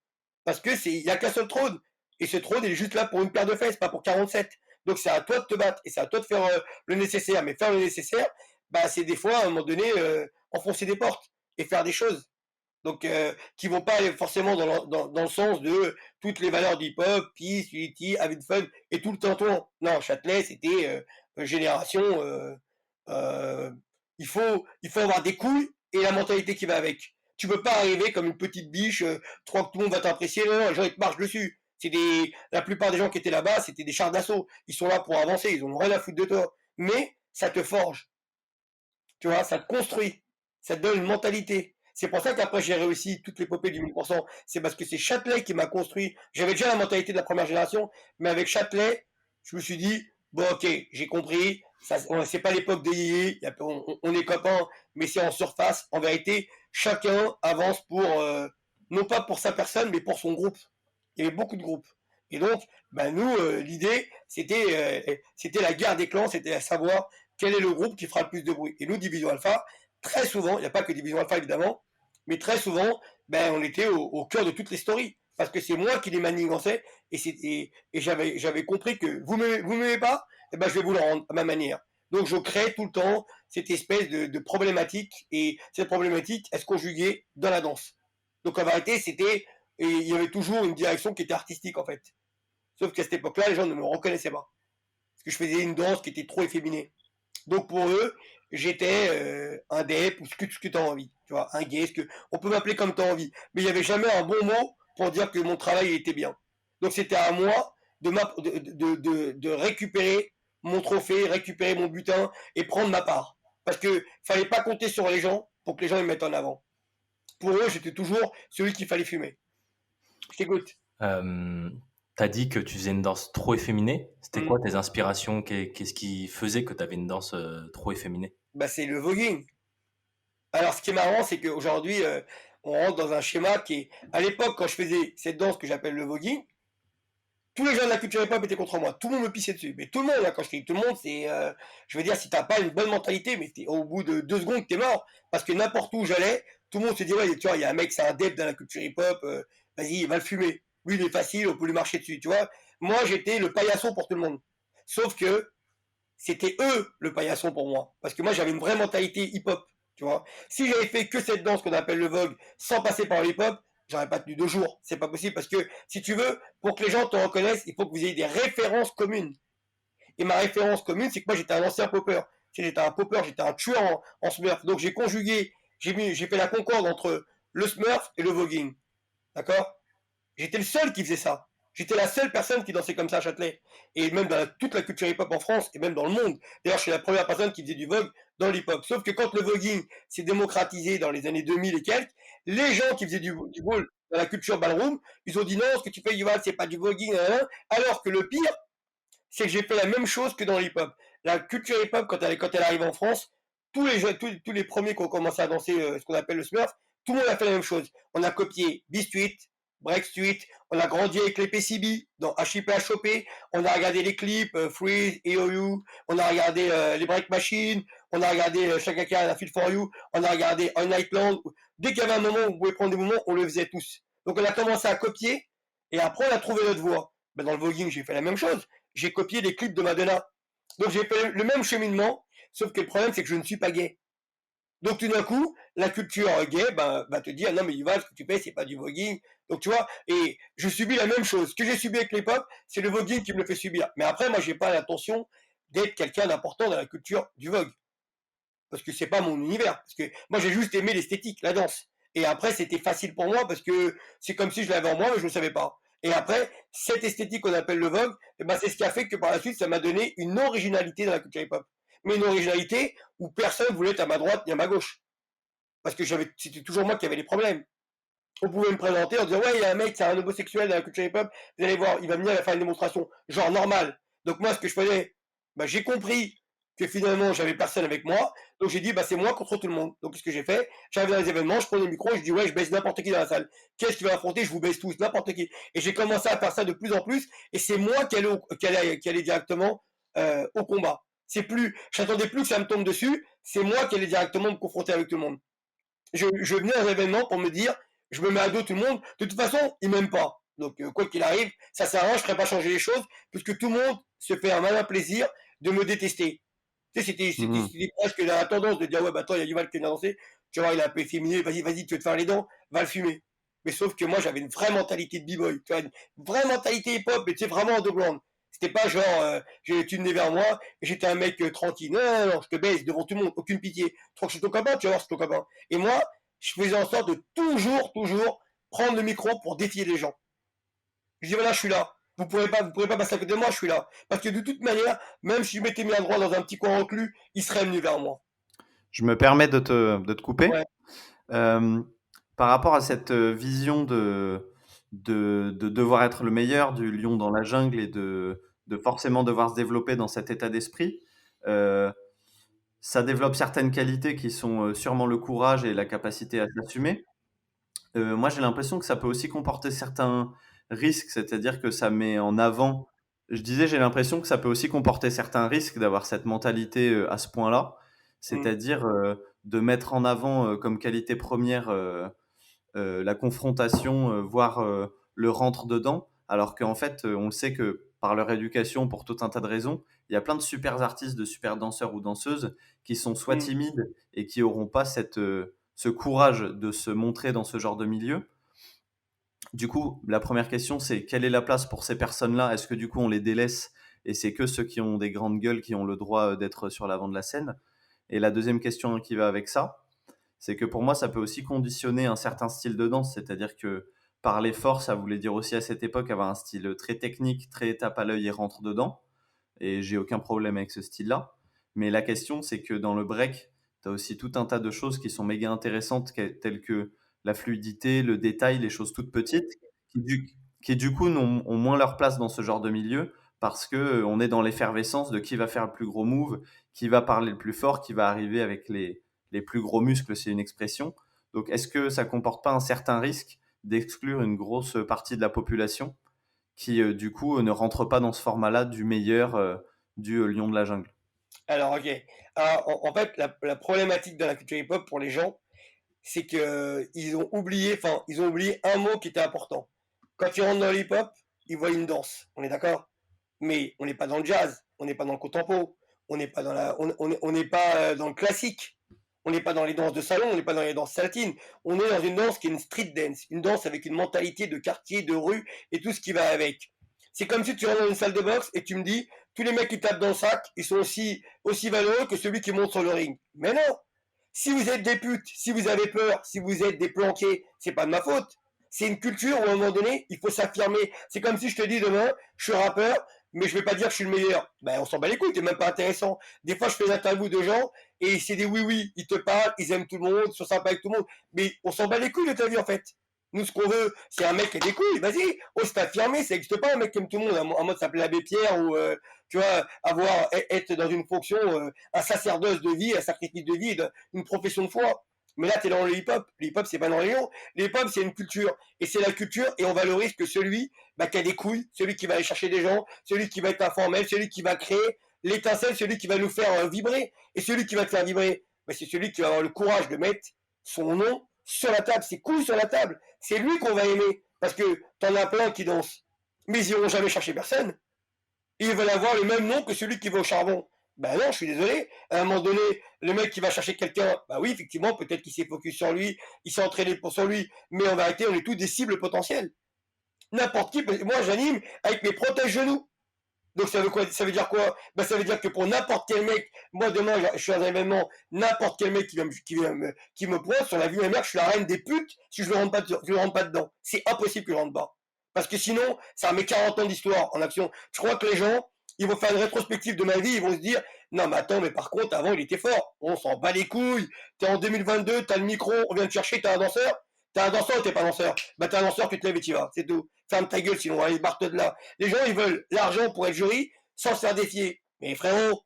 parce que il y a qu'un seul trône et ce trône il est juste là pour une paire de fesses, pas pour 47. Donc c'est à toi de te battre et c'est à toi de faire le nécessaire. Mais faire le nécessaire, bah c'est des fois à un moment donné enfoncer des portes et faire des choses donc qui vont pas aller forcément dans le sens de toutes les valeurs du hip-hop, peace, unity, having fun et tout le temps. Non, Châtelet, c'était génération. Euh, il faut avoir des couilles et la mentalité qui va avec. Tu peux pas arriver comme une petite biche, tu crois que tout le monde va t'apprécier, non, les gens ils te marchent dessus. La plupart des gens qui étaient là-bas, c'était des chars d'assaut. Ils sont là pour avancer, ils ont rien à foutre de toi. Mais ça te forge, tu vois, ça te construit, ça te donne une mentalité. C'est pour ça qu'après j'ai réussi toutes les du 1000%. C'est parce que c'est Châtelet qui m'a construit. J'avais déjà la mentalité de la première génération, mais avec Châtelet, je me suis dit, bon ok, j'ai compris, c'est pas l'époque des yéyés, on est copains, mais c'est en surface. En vérité, chacun avance pour, non pas pour sa personne, mais pour son groupe. Il y avait beaucoup de groupes. Et donc, ben nous, l'idée, c'était la guerre des clans, c'était à savoir quel est le groupe qui fera le plus de bruit. Et nous, Division Alpha, très souvent, il n'y a pas que Division Alpha évidemment, mais très souvent, ben, on était au cœur de toutes les stories. Parce que c'est moi qui les manigançais et j'avais compris que vous m'aimez pas, et ben je vais vous le rendre à ma manière. Donc je crée tout le temps cette espèce de problématique et cette problématique, elle se conjuguait dans la danse. Donc en vérité, il y avait toujours une direction qui était artistique en fait. Sauf qu'à cette époque-là, les gens ne me reconnaissaient pas. Parce que je faisais une danse qui était trop efféminée. Donc pour eux, j'étais un dep ou ce que tu as envie. Tu vois, un gay, on peut m'appeler comme tu as envie. Mais il n'y avait jamais un bon mot pour dire que mon travail était bien. Donc c'était à moi de récupérer mon trophée, récupérer mon butin et prendre ma part. Parce que fallait pas compter sur les gens pour que les gens ils mettent en avant. Pour eux, j'étais toujours celui qu'il fallait fumer. Je t'écoute. T'as dit que tu faisais une danse trop efféminée. C'était quoi Mm. tes inspirations? Qu'est-ce qui faisait que tu avais une danse trop efféminée? Bah, c'est le voguing. Alors, ce qui est marrant, c'est qu'aujourd'hui, on rentre dans un schéma qui est. À l'époque, quand je faisais cette danse que j'appelle le voguing, tous les gens de la culture hip-hop étaient contre moi. Tout le monde me pissait dessus. Mais tout le monde, là, quand je dis tout le monde, c'est. Je veux dire, si t'as pas une bonne mentalité, mais au bout de 2 secondes, t'es mort. Parce que n'importe où j'allais, tout le monde se dit, ouais, tu vois, il y a un mec, c'est un dep dans la culture hip-hop, vas-y, il va le fumer. Lui, il est facile, on peut lui marcher dessus, tu vois. Moi, j'étais le paillasson pour tout le monde. Sauf que c'était eux le paillasson pour moi. Parce que moi, j'avais une vraie mentalité hip-hop, tu vois. Si j'avais fait que cette danse qu'on appelle le Vogue sans passer par le hip-hop, j'aurais pas tenu 2 jours. C'est pas possible parce que, si tu veux, pour que les gens te reconnaissent, il faut que vous ayez des références communes. Et ma référence commune, c'est que moi, j'étais un ancien popper. J'étais un popper, j'étais un tueur en smurf. Donc, j'ai fait la concorde entre le smurf et le voguing. D'accord? J'étais le seul qui faisait ça. J'étais la seule personne qui dansait comme ça à Châtelet. Et même dans toute la culture hip-hop en France, et même dans le monde. D'ailleurs, je suis la première personne qui faisait du vogue dans l'hip-hop. Sauf que quand le voguing s'est démocratisé dans les années 2000 et quelques, les gens qui faisaient du ball dans la culture ballroom, ils ont dit non, ce que tu fais, Yuval, c'est pas du voguing, alors que le pire, c'est que j'ai fait la même chose que dans l'hip-hop. La culture hip-hop, quand elle arrive en France, tous les premiers qui ont commencé à danser ce qu'on appelle le smurf, tout le monde a fait la même chose. On a copié B-Street, Break Street, on a grandi avec les PCB dans HIP HOP, on a regardé les clips Freeze, EOU, on a regardé les Break Machines, on a regardé Chaka Khan, la Feel For You, on a regardé On Nightland. Dès qu'il y avait un moment où on pouvait prendre des mouvements, on le faisait tous. Donc on a commencé à copier et après on a trouvé notre voie. Ben, dans le voguing, j'ai fait la même chose. J'ai copié les clips de Madonna. Donc j'ai fait le même cheminement, sauf que le problème c'est que je ne suis pas gay. Donc tout d'un coup, la culture gay va te dire non mais Yuval, ce que tu fais c'est pas du voguing. Donc tu vois, et je subis la même chose. Ce que j'ai subi avec l'hip-hop, c'est le voguing qui me le fait subir. Mais après, moi j'ai pas l'intention d'être quelqu'un d'important dans la culture du vogue. Parce que c'est pas mon univers. Parce que moi j'ai juste aimé l'esthétique, la danse. Et après c'était facile pour moi parce que c'est comme si je l'avais en moi mais je ne savais pas. Et après, cette esthétique qu'on appelle le vogue, c'est ce qui a fait que par la suite ça m'a donné une originalité dans la culture hip-hop. Mais une originalité où personne voulait être à ma droite ni à ma gauche. Parce que c'était toujours moi qui avais les problèmes. On pouvait me présenter en disant ouais, il y a un mec, c'est un homosexuel dans la culture hip-hop, vous allez voir, il va venir faire une démonstration, genre normal. Donc moi, ce que je faisais, j'ai compris que finalement j'avais personne avec moi. Donc j'ai dit, bah c'est moi contre tout le monde. Donc qu'est-ce que j'ai fait? J'arrive dans les événements, je prends le micro, je dis ouais, je baisse n'importe qui dans la salle. Qu'est-ce qui va affronter? Je vous baisse tous, n'importe qui. Et j'ai commencé à faire ça de plus en plus. Et c'est moi qui allais directement au combat. J'attendais plus que ça me tombe dessus. C'est moi qui allais directement me confronter avec tout le monde. Je venais à un événement pour me dire, je me mets à dos tout le monde. De toute façon, ils m'aiment pas. Donc, quoi qu'il arrive, ça sert à rien, je ne ferai pas changer les choses, puisque tout le monde se fait un malin plaisir de me détester. Tu sais, c'était presque la tendance de dire, ouais, bah attends, il y a Yuval qui vient danser, tu vas voir, il est un peu efféminé, vas-y, tu veux te faire les dents, va le fumer. Mais sauf que moi, j'avais une vraie mentalité de b-boy, tu vois, une vraie mentalité hip-hop, mais tu sais, vraiment underground. C'était pas genre, tu venais vers moi, et j'étais un mec tranquille. Non, non, non, je te baisse devant tout le monde, aucune pitié. Tu crois que je suis ton copain, tu vas voir, c'est ton copain. Et moi, je faisais en sorte de toujours prendre le micro pour défier les gens. Je dis voilà, je suis là. Vous pourrez pas passer à côté de moi, je suis là. Parce que de toute manière, même si je m'étais mis à droite dans un petit coin reclus, ils seraient venus vers moi. Je me permets de te couper. Ouais. Par rapport à cette vision de devoir être le meilleur, du lion dans la jungle et de forcément devoir se développer dans cet état d'esprit, ça développe certaines qualités qui sont sûrement le courage et la capacité à s'assumer. Moi, j'ai l'impression que ça peut aussi comporter certains risques, c'est-à-dire que ça met en avant. Je disais, j'ai l'impression que ça peut aussi comporter certains risques d'avoir cette mentalité à ce point-là, Mm. c'est-à-dire de mettre en avant comme qualité première la confrontation, voire le rentre-dedans, alors qu'en fait, on le sait que par leur éducation, pour tout un tas de raisons, il y a plein de super artistes, de super danseurs ou danseuses qui sont soit Mm. timides et qui n'auront pas ce courage de se montrer dans ce genre de milieu. Du coup, la première question, c'est quelle est la place pour ces personnes-là? Est-ce que du coup, on les délaisse et c'est que ceux qui ont des grandes gueules qui ont le droit d'être sur l'avant de la scène? Et la deuxième question qui va avec ça, c'est que pour moi, ça peut aussi conditionner un certain style de danse. C'est-à-dire que parler fort, ça voulait dire aussi à cette époque avoir un style très technique, très tape à l'œil et rentre dedans. Et j'ai aucun problème avec ce style-là. Mais la question, c'est que dans le break, tu as aussi tout un tas de choses qui sont méga intéressantes, telles que la fluidité, le détail, les choses toutes petites, qui du coup ont moins leur place dans ce genre de milieu parce que on est dans l'effervescence de qui va faire le plus gros move, qui va parler le plus fort, qui va arriver avec les plus gros muscles, c'est une expression. Donc, est-ce que ça comporte pas un certain risque d'exclure une grosse partie de la population qui, du coup, ne rentre pas dans ce format-là du meilleur du lion de la jungle? Alors, ok. En fait, la problématique dans la culture hip-hop pour les gens, c'est que ils ont oublié un mot qui était important. Quand ils rentrent dans le hip-hop, ils voient une danse. On est d'accord? Mais on n'est pas dans le jazz, on n'est pas dans le contempo, on n'est pas on n'est pas dans le classique, on n'est pas dans les danses de salon, on n'est pas dans les danses saltines. On est dans une danse qui est une street dance, une danse avec une mentalité de quartier, de rue et tout ce qui va avec. C'est comme si tu rentres dans une salle de boxe et tu me dis, tous les mecs qui tapent dans le sac, ils sont aussi valeureux que celui qui monte sur le ring. Mais non! Si vous êtes des putes, si vous avez peur, si vous êtes des planqués, c'est pas de ma faute. C'est une culture où à un moment donné, il faut s'affirmer. C'est comme si je te dis demain, je suis rappeur, mais je vais pas dire que je suis le meilleur. Ben, on s'en bat les couilles, t'es même pas intéressant. Des fois, je fais des interviews de gens, et c'est des oui, ils te parlent, ils aiment tout le monde, ils sont sympas avec tout le monde. Mais on s'en bat les couilles de ta vie, en fait. Nous, ce qu'on veut, c'est un mec qui a des couilles, vas-y, ose t'affirmer, ça n'existe pas un mec comme tout le monde, un mode s'appeler l'abbé Pierre, ou, tu vois, être dans une fonction, un sacerdoce de vie, un sacrifice de vie, une profession de foi. Mais là, t'es dans le hip-hop. Le hip-hop, c'est pas dans les lions. Le hip-hop, c'est une culture. Et c'est la culture, et on valorise que celui qui a des couilles, celui qui va aller chercher des gens, celui qui va être informel, celui qui va créer l'étincelle, celui qui va nous faire vibrer. Et celui qui va te faire vibrer, c'est celui qui va avoir le courage de mettre son nom sur la table, ses couilles sur la table. C'est lui qu'on va aimer. Parce que t'en as plein qui dansent. Mais ils iront jamais chercher personne. Et ils veulent avoir le même nom que celui qui va au charbon. Ben non, je suis désolé. À un moment donné, le mec qui va chercher quelqu'un, bah oui, effectivement, peut-être qu'il s'est focus sur lui, il s'est entraîné pour sur lui, mais en vérité, on est tous des cibles potentielles. N'importe qui, moi j'anime avec mes protège-genoux. Donc ça veut quoi? Ça veut dire quoi? Ben ça veut dire que pour n'importe quel mec, moi demain je suis à un événement, n'importe quel mec qui me pointe sur la vie de ma mère, je suis la reine des putes si je le rentre pas dedans. C'est impossible que je rentre pas. Parce que sinon, ça met 40 ans d'histoire en action. Je crois que les gens, ils vont faire une rétrospective de ma vie, ils vont se dire, non mais attends, mais par contre, avant il était fort. On s'en bat les couilles. T'es en 2022, t'as le micro, on vient te chercher, t'es un danseur. T'es un danseur ou t'es pas danseur? Bah t'es un danseur, tu te lèves et tu vas, c'est tout. Ferme ta gueule, sinon on va aller barre de là. Les gens, ils veulent l'argent pour être jury sans se faire défier. Mais frérot,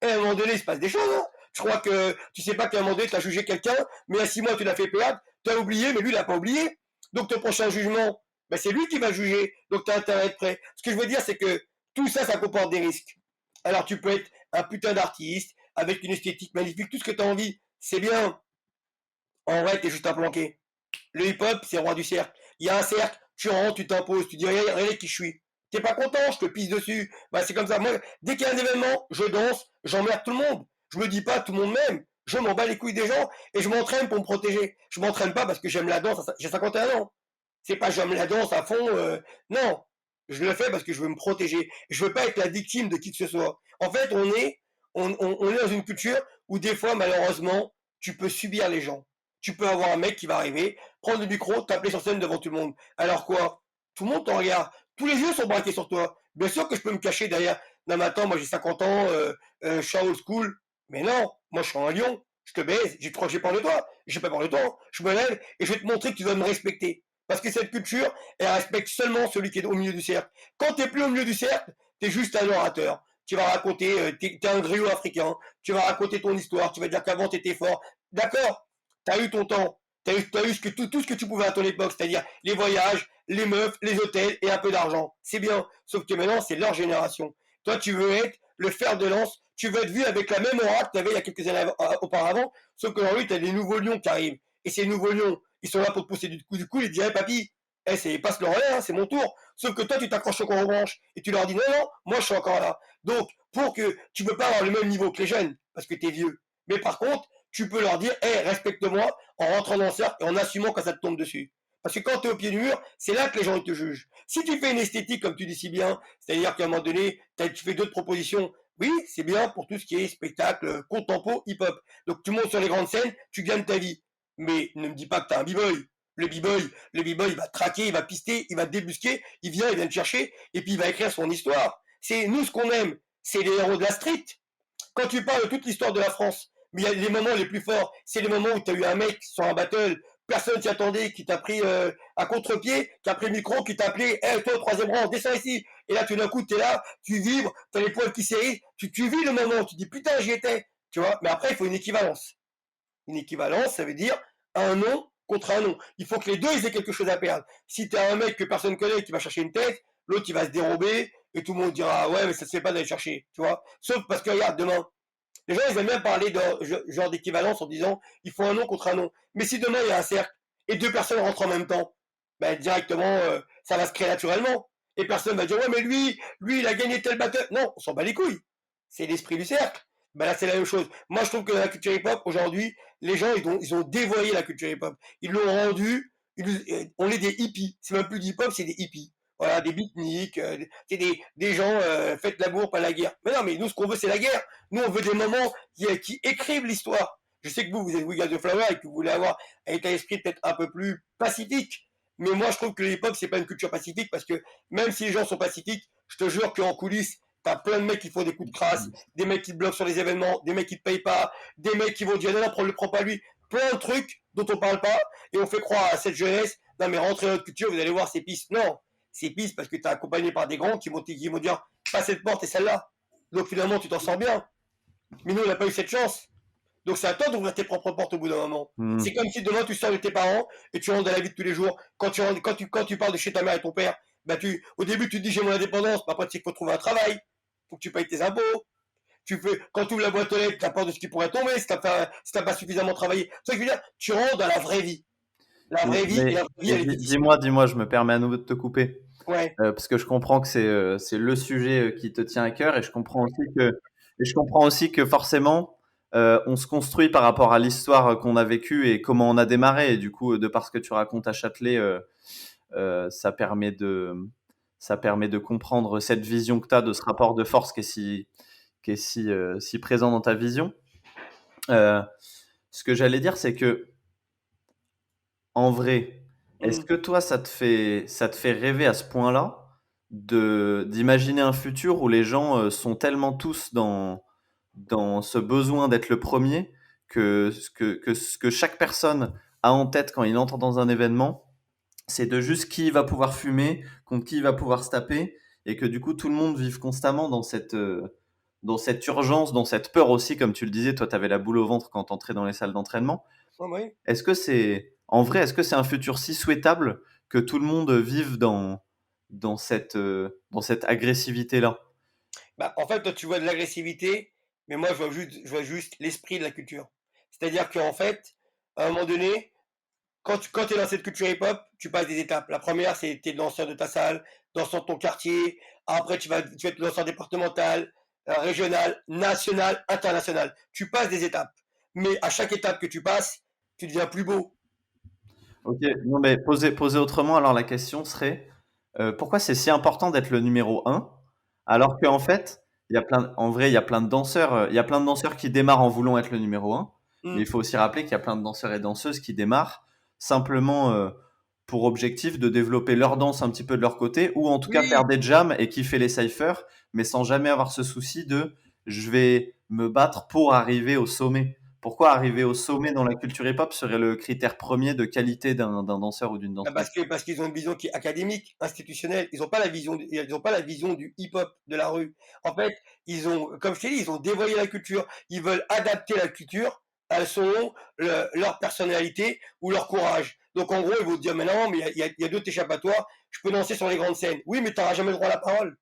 Et à un moment donné, il se passe des choses. Hein. Je crois que tu sais pas qu'à un moment donné, tu as jugé quelqu'un, mais il y a 6 mois, tu l'as fait perdre, tu as oublié, mais lui, il n'a pas oublié. Donc, ton prochain jugement, ben, c'est lui qui va juger. Donc, tu as intérêt à être prêt. Ce que je veux dire, c'est que tout ça, ça comporte des risques. Alors, tu peux être un putain d'artiste, avec une esthétique magnifique, tout ce que tu as envie, c'est bien. En vrai, t'es juste un planqué. Le hip-hop, c'est roi du cercle. Il y a un cercle, tu rentres, tu t'imposes, tu dis regardez qui je suis. T'es pas content, je te pisse dessus. Bah, c'est comme ça. Moi, dès qu'il y a un événement, je danse, j'emmerde tout le monde. Je me dis pas tout le monde m'aime. Je m'en bats les couilles des gens et je m'entraîne pour me protéger. Je m'entraîne pas parce que j'aime la danse. J'ai 51 ans. C'est pas j'aime la danse à fond. Non, je le fais parce que je veux me protéger. Je veux pas être la victime de qui que ce soit. En fait, on est dans une culture où des fois, malheureusement, tu peux subir les gens. Tu peux avoir un mec qui va arriver, prendre le micro, t'appeler sur scène devant tout le monde. Alors quoi? Tout le monde t'en regarde. Tous les yeux sont braqués sur toi. Bien sûr que je peux me cacher derrière. Non, mais attends, moi j'ai 50 ans, je suis old school. Mais non, moi je suis un lion. Je te baise. Tu crois que j'ai peur de toi? J'ai pas peur de toi. Je me lève et je vais te montrer que tu dois me respecter. Parce que cette culture, elle respecte seulement celui qui est au milieu du cercle. Quand t'es plus au milieu du cercle, t'es juste un orateur. Tu vas raconter, t'es un griot africain. Tu vas raconter ton histoire. Tu vas dire qu'avant t'étais fort. D'accord? T'as eu ton temps. T'as eu tout ce que tu pouvais à ton époque, c'est-à-dire les voyages, les meufs, les hôtels et un peu d'argent. C'est bien. Sauf que maintenant, c'est leur génération. Toi, tu veux être le fer de lance. Tu veux être vu avec la même aura que tu avais il y a quelques années auparavant. Sauf que aujourd'hui, tu as des nouveaux lions qui arrivent. Et ces nouveaux lions, ils sont là pour te pousser du coup. Du coup, ils disent, hey, papy, passe le relais, hein, c'est mon tour. Sauf que toi, tu t'accroches encore aux branches. Et tu leur dis, non, non, moi, je suis encore là. Donc, pour que tu peux pas avoir le même niveau que les jeunes, parce que tu es vieux. Mais par contre, tu peux leur dire, hey, respecte-moi en rentrant dans le cercle et en assumant quand ça te tombe dessus. Parce que quand tu es au pied du mur, c'est là que les gens ils te jugent. Si tu fais une esthétique, comme tu dis si bien, c'est-à-dire qu'à un moment donné, tu fais d'autres propositions, oui, c'est bien pour tout ce qui est spectacle, contempo, hip-hop. Donc tu montes sur les grandes scènes, tu gagnes ta vie. Mais ne me dis pas que tu as un b-boy. Le b-boy, il va traquer, il va pister, il va te débusquer, il vient te chercher, et puis il va écrire son histoire. C'est nous ce qu'on aime, c'est les héros de la street. Quand tu parles de toute l'histoire de la France, mais il y a les moments les plus forts, c'est les moments où tu as eu un mec sur un battle, personne s'y attendait, qui t'a pris à contre-pied, qui a pris le micro, qui t'a appelé, hey, toi, au troisième rang, descends ici. Et là, tout d'un coup, tu es là, tu vibres, tu as les poils qui s'érissent, tu vis le moment, tu dis, putain, j'y étais. Tu vois, mais après, il faut une équivalence. Une équivalence, ça veut dire un nom contre un nom. Il faut que les deux, ils aient quelque chose à perdre. Si tu as un mec que personne connaît qui va chercher une tête, l'autre, il va se dérober, et tout le monde dira, ouais, mais ça se fait pas d'aller chercher, tu vois. Sauf parce que, regarde, demain, les gens, ils aiment bien parler de genre d'équivalence en disant il faut un nom contre un nom. Mais si demain il y a un cercle et deux personnes rentrent en même temps, ben, directement, ça va se créer naturellement. Et personne va dire ouais, mais lui, il a gagné tel battle. Non, on s'en bat les couilles. C'est l'esprit du cercle. Ben là, c'est la même chose. Moi, je trouve que dans la culture hip-hop, aujourd'hui, les gens, ils ont dévoyé la culture hip-hop. Ils l'ont rendu, on est des hippies. C'est même plus du hip-hop, c'est des hippies. Voilà, des beatniks, c'est des gens, faites l'amour, pas la guerre. Mais non, mais nous, ce qu'on veut, c'est la guerre. Nous, on veut des moments qui écrivent l'histoire. Je sais que vous êtes Wigan de Flower et que vous voulez avoir un état d'esprit peut-être un peu plus pacifique. Mais moi, je trouve que le hip-hop, c'est pas une culture pacifique parce que même si les gens sont pacifiques, je te jure qu'en coulisses, t'as plein de mecs qui font des coups de crasse, des mecs qui te bloquent sur les événements, des mecs qui te payent pas, des mecs qui vont dire non, non, le prends pas lui. Plein de trucs dont on parle pas et on fait croire à cette jeunesse, non, mais rentrez dans notre culture, vous allez voir ces pistes. Non, ces pistes parce que t'es accompagné par des grands qui vont dire, pas cette porte et celle-là. Donc finalement, tu t'en sors bien. Mais nous, on n'a pas eu cette chance. Donc c'est à toi d'ouvrir tes propres portes au bout d'un moment. C'est comme si demain tu sors de tes parents et tu rentres dans la vie de tous les jours. Quand tu parles de chez ta mère et ton père, bah au début tu te dis j'ai mon indépendance, mais après tu sais qu'il faut trouver un travail, faut que tu payes tes impôts. Quand tu ouvres la boîte aux lettres, tu as peur de ce qui pourrait tomber si tu n'as pas suffisamment travaillé. C'est ce que je veux dire, tu rentres dans la vraie vie. La vraie vie, et la vraie vie, elle est difficile. Dis-moi, je me permets à nouveau de te couper. Ouais. Parce que je comprends que c'est le sujet qui te tient à cœur et je comprends aussi que forcément on se construit par rapport à l'histoire qu'on a vécue et comment on a démarré. Et du coup, de par ce que tu racontes à Châtelet, ça permet de comprendre cette vision que tu as de ce rapport de force qui est si présent dans ta vision. Ce que j'allais dire, c'est que en vrai, est-ce que toi, ça te fait rêver à ce point-là d'imaginer un futur où les gens sont tellement tous dans ce besoin d'être le premier que ce que chaque personne a en tête quand il entre dans un événement, c'est de juste qui va pouvoir fumer, contre qui va pouvoir se taper, et que du coup tout le monde vive constamment dans cette urgence, dans cette peur aussi, comme tu le disais, toi, tu avais la boule au ventre quand tu entrais dans les salles d'entraînement. Oui. Est-ce que c'est un futur si souhaitable que tout le monde vive dans cette agressivité-là? Bah, en fait, toi, tu vois de l'agressivité, mais moi, je vois juste l'esprit de la culture. C'est-à-dire qu'en fait, à un moment donné, quand tu es dans cette culture hip-hop, tu passes des étapes. La première, c'est tu es danseur de ta salle, danseur de ton quartier. Après, tu vas être danseur départemental, régional, national, international. Tu passes des étapes. Mais à chaque étape que tu passes, tu deviens plus beau. Ok, non mais poser autrement, alors la question serait pourquoi c'est si important d'être le numéro un alors qu'en fait, en vrai, il y a plein de danseurs, il y a plein de danseurs qui démarrent en voulant être le numéro un, mais il Hmm. faut aussi rappeler qu'il y a plein de danseurs et danseuses qui démarrent simplement pour objectif de développer leur danse un petit peu de leur côté, ou en tout cas faire Oui, des jams et kiffer les cyphers, mais sans jamais avoir ce souci de je vais me battre pour arriver au sommet. Pourquoi arriver au sommet dans la culture hip-hop serait le critère premier de qualité d'un danseur ou d'une bah, danseuse? parce qu'ils ont une vision qui est académique, institutionnelle. Ils n'ont pas la vision, ils ont pas la vision du hip-hop de la rue. En fait, comme je t'ai dit, ils ont dévoyé la culture. Ils veulent adapter la culture à leur personnalité ou leur courage. Donc en gros, ils vont te dire, mais non, mais il y a d'autres échappatoires. Je peux danser sur les grandes scènes. Oui, mais tu n'auras jamais le droit à la parole.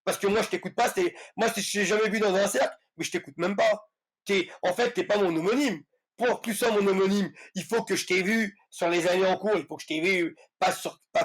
Parce que moi, je t'écoute pas. Moi, je t'ai jamais vu dans un cercle, mais je t'écoute même pas. En fait, t'es pas mon homonyme. Pour que tu sois mon homonyme, il faut que je t'ai vu sur les années en cours, il faut que je t'ai vu, pas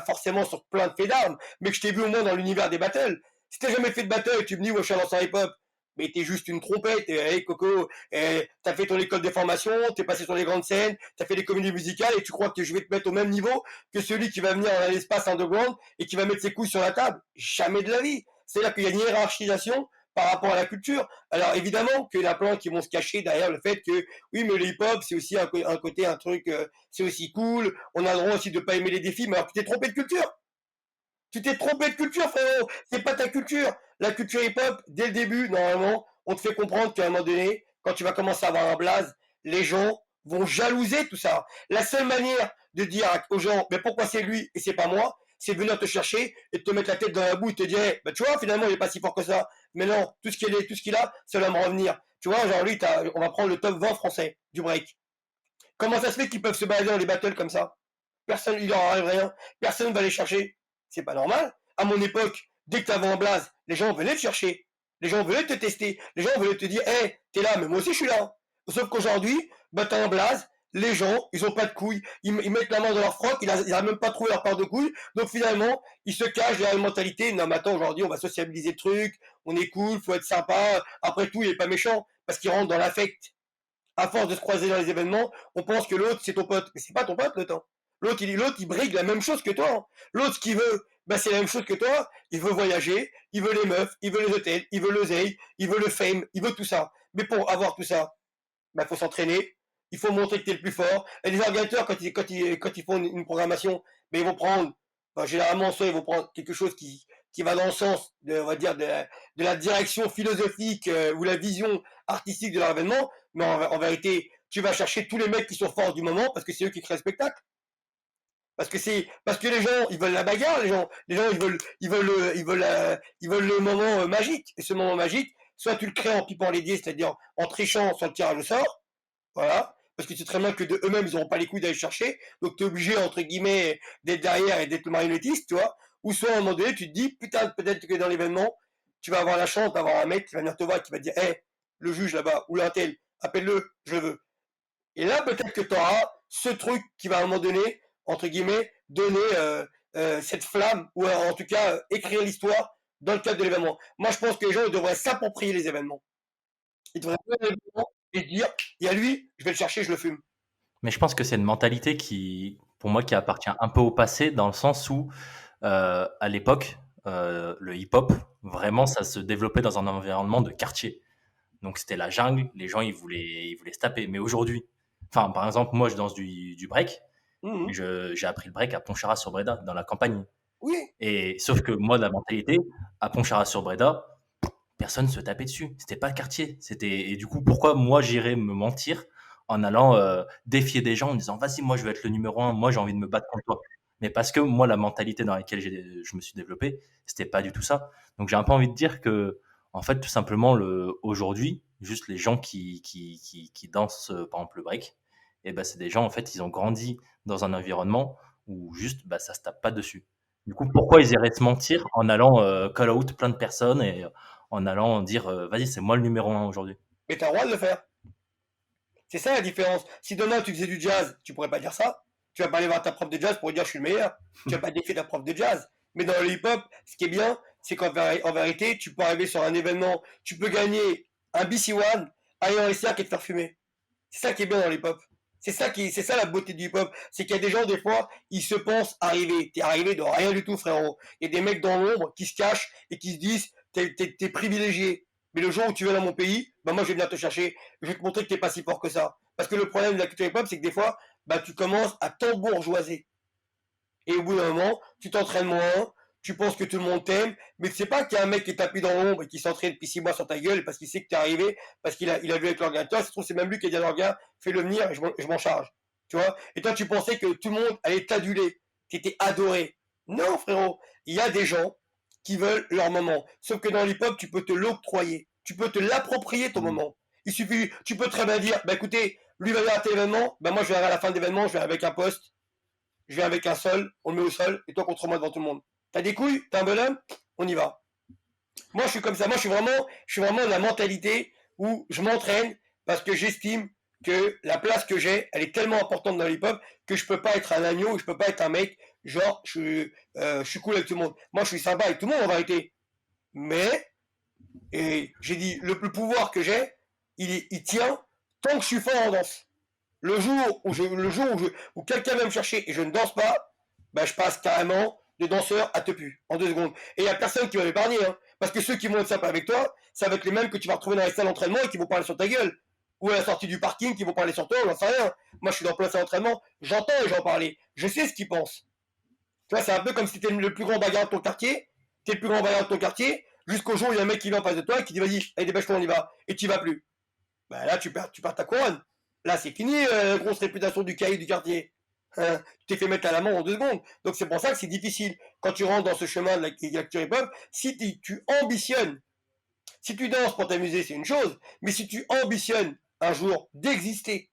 forcément sur plein de faits d'armes, mais que je t'ai vu au moins dans l'univers des battles. Si t'as jamais fait de battle et tu me dis, ouais, je suis un danseur hip-hop, mais t'es juste une trompette, hey Coco, t'as fait ton école de formation, t'es passé sur les grandes scènes, t'as fait des comédies musicales et tu crois que je vais te mettre au même niveau que celui qui va venir dans l'espace underground et qui va mettre ses couilles sur la table? Jamais de la vie. C'est-à-dire qu'il y a une hiérarchisation par rapport à la culture. Alors évidemment qu'il y en a plein qui vont se cacher derrière le fait que oui, mais le hip-hop, c'est aussi un côté, un truc, c'est aussi cool. On a le droit aussi de pas aimer les défis, mais alors tu t'es trompé de culture. Tu t'es trompé de culture, frérot. C'est pas ta culture. La culture hip-hop, dès le début, normalement, on te fait comprendre qu'à un moment donné, quand tu vas commencer à avoir un blaze, les gens vont jalouser tout ça. La seule manière de dire aux gens, mais pourquoi c'est lui et c'est pas moi, c'est de venir te chercher et de te mettre la tête dans la boue et te dire, hey, bah, tu vois, finalement, il est pas si fort que ça. Mais non, tout ce qu'il a, ça va me revenir. Tu vois, genre lui, on va prendre le top 20 français du break. Comment ça se fait qu'ils peuvent se balader dans les battles comme ça? Personne, il leur arrive rien. Personne va les chercher. C'est pas normal. À mon époque, dès que tu avais un blaze, les gens venaient te chercher. Les gens venaient te tester. Les gens venaient te dire, hé, hey, t'es là, mais moi aussi je suis là. Sauf qu'aujourd'hui, bah t'as un blaze, les gens, ils ont pas de couilles. Ils mettent la main dans leur froc, ils n'arrivent même pas à trouver leur part de couilles. Donc finalement, ils se cachent derrière une mentalité. Non, mais attends, aujourd'hui, on va sociabiliser le truc. On est cool, faut être sympa. Après tout, il est pas méchant parce qu'il rentre dans l'affect. À force de se croiser dans les événements, on pense que l'autre, c'est ton pote. Mais c'est pas ton pote, l'autre. L'autre, il brigue la même chose que toi. Hein. L'autre, ce qu'il veut, bah, c'est la même chose que toi. Il veut voyager, il veut les meufs, il veut les hôtels, il veut l'oseille, il veut le fame, il veut tout ça. Mais pour avoir tout ça, bah, faut s'entraîner. Il faut montrer que tu es le plus fort. Et les organisateurs, quand ils font une programmation, bah, ils vont prendre, bah, généralement, soit ils vont prendre quelque chose qui va dans le sens on va dire, de la direction philosophique ou la vision artistique de leur événement. Mais en vérité, tu vas chercher tous les mecs qui sont forts du moment parce que c'est eux qui créent le spectacle. Parce que les gens ils veulent la bagarre, les gens ils veulent le moment magique. Et ce moment magique, soit tu le crées en pipant les dés, c'est-à-dire en trichant sur le tirage au sort, voilà, parce que c'est très bien que de eux-mêmes ils n'auront pas les couilles d'aller chercher, donc tu es obligé entre guillemets d'être derrière et d'être le marionnettiste, tu vois. Ou soit à un moment donné tu te dis putain peut-être que dans l'événement tu vas avoir la chance d'avoir un mec qui va venir te voir et qui va te dire hé, hey, le juge là-bas ou l'intel, appelle-le, je le veux. Et là, peut-être que tu auras ce truc qui va à un moment donné, entre guillemets, donner cette flamme, ou en tout cas écrire l'histoire dans le cadre de l'événement. Moi, je pense que les gens ils devraient s'approprier les événements. Ils devraient voir l'événement et dire, il y a lui, je vais le chercher, je le fume. Mais je pense que c'est une mentalité qui, pour moi, qui appartient un peu au passé, dans le sens où, à l'époque, le hip-hop, vraiment, ça se développait dans un environnement de quartier. Donc c'était la jungle, les gens ils voulaient se taper. Mais aujourd'hui, enfin par exemple moi je danse du break, mais Mhm. j'ai appris le break à Pontcharrat-sur-Bréda, dans la campagne. Oui, Et sauf que moi la mentalité, à Pontcharrat-sur-Bréda, personne se tapait dessus. C'était pas le quartier. Et du coup pourquoi moi j'irais me mentir en allant défier des gens en disant vas-y moi je vais être le numéro un, moi j'ai envie de me battre contre toi. Mais parce que moi la mentalité dans laquelle je me suis développé, c'était pas du tout ça. Donc j'ai un peu envie de dire que En fait, tout simplement, aujourd'hui, juste les gens qui dansent, par exemple, le break, et ben, c'est des gens, en fait, ils ont grandi dans un environnement où juste, bah, ça se tape pas dessus. Du coup, pourquoi ils iraient se mentir en allant call out plein de personnes et en allant dire vas-y, c'est moi le numéro un aujourd'hui. Mais tu as le droit de le faire. C'est ça la différence. Si demain tu faisais du jazz, tu pourrais pas dire ça. Tu vas pas aller voir ta prof de jazz pour lui dire je suis le meilleur. Tu vas pas défier ta prof de jazz. Mais dans le hip-hop, ce qui est bien, c'est qu'en vérité, tu peux arriver sur un événement, tu peux gagner un BC1, aller en SR et te faire fumer. C'est ça qui est bien dans le hip-hop. C'est ça la beauté du hip-hop. C'est qu'il y a des gens, des fois, ils se pensent arriver. T'es arrivé de rien du tout, frérot. Il y a des mecs dans l'ombre qui se cachent et qui se disent, t'es privilégié. Mais le jour où tu viens dans mon pays, bah moi je vais venir te chercher. Je vais te montrer que t'es pas si fort que ça. Parce que le problème de la culture hip-hop, c'est que des fois, bah tu commences à t'embourgeoiser. Et au bout d'un moment, tu t'entraînes moins, tu penses que tout le monde t'aime, mais tu sais pas qu'il y a un mec qui est tapis dans l'ombre et qui s'entraîne depuis 6 mois sur ta gueule parce qu'il sait que t'es arrivé, parce qu'il a vu avec l'ordinateur. Ça se trouve, c'est même lui qui a dit à l'organe, fais-le venir et je m'en charge. Tu vois? Et toi, tu pensais que tout le monde allait t'aduler, que t'étais adoré. Non, frérot. Il y a des gens qui veulent leur moment. Sauf que dans l'hip-hop, tu peux te l'octroyer. Tu peux te l'approprier ton moment. Il suffit, tu peux très bien dire, bah écoutez, lui va venir à tel événement, bah moi je vais à la fin de l'événement, je vais avec un poste, je viens avec un sol, on le met au sol, et toi contre moi devant tout le monde. T'as des couilles, t'as un bonhomme, on y va. Moi je suis comme ça, moi je suis vraiment de la mentalité où je m'entraîne parce que j'estime que la place que j'ai, elle est tellement importante dans l'hip-hop que je peux pas être un agneau, je peux pas être un mec, genre je suis cool avec tout le monde. Moi je suis sympa avec tout le monde en vérité. Mais, et j'ai dit, le pouvoir que j'ai, il tient tant que je suis fort en danse. Le jour où quelqu'un vient me chercher et je ne danse pas, bah, je passe carrément de danseur à tepu en 2 secondes. Et il n'y a personne qui va m'épargner. Hein, parce que ceux qui vont être sympas avec toi, ça va être les mêmes que tu vas retrouver dans les salles d'entraînement et qui vont parler sur ta gueule. Ou à la sortie du parking, qui vont parler sur toi, j'en sais rien. Moi, je suis dans plein salle d'entraînement, j'entends les gens parler. Je sais ce qu'ils pensent. Tu vois, c'est un peu comme si tu étais le plus grand bagarre de ton quartier. Tu es le plus grand bagarre de ton quartier, jusqu'au jour où il y a un mec qui vient en face de toi et qui dit vas-y, allez, dépêche-toi, on y va. Et tu vas plus. Bah là, tu perds ta couronne. Là, c'est fini, grosse réputation du cahier du quartier. Tu t'es fait mettre à l'amende en 2 secondes. Donc c'est pour ça que c'est difficile. Quand tu rentres dans ce chemin de la culture hip-hop, si tu ambitionnes, si tu danses pour t'amuser, c'est une chose, mais si tu ambitionnes un jour d'exister,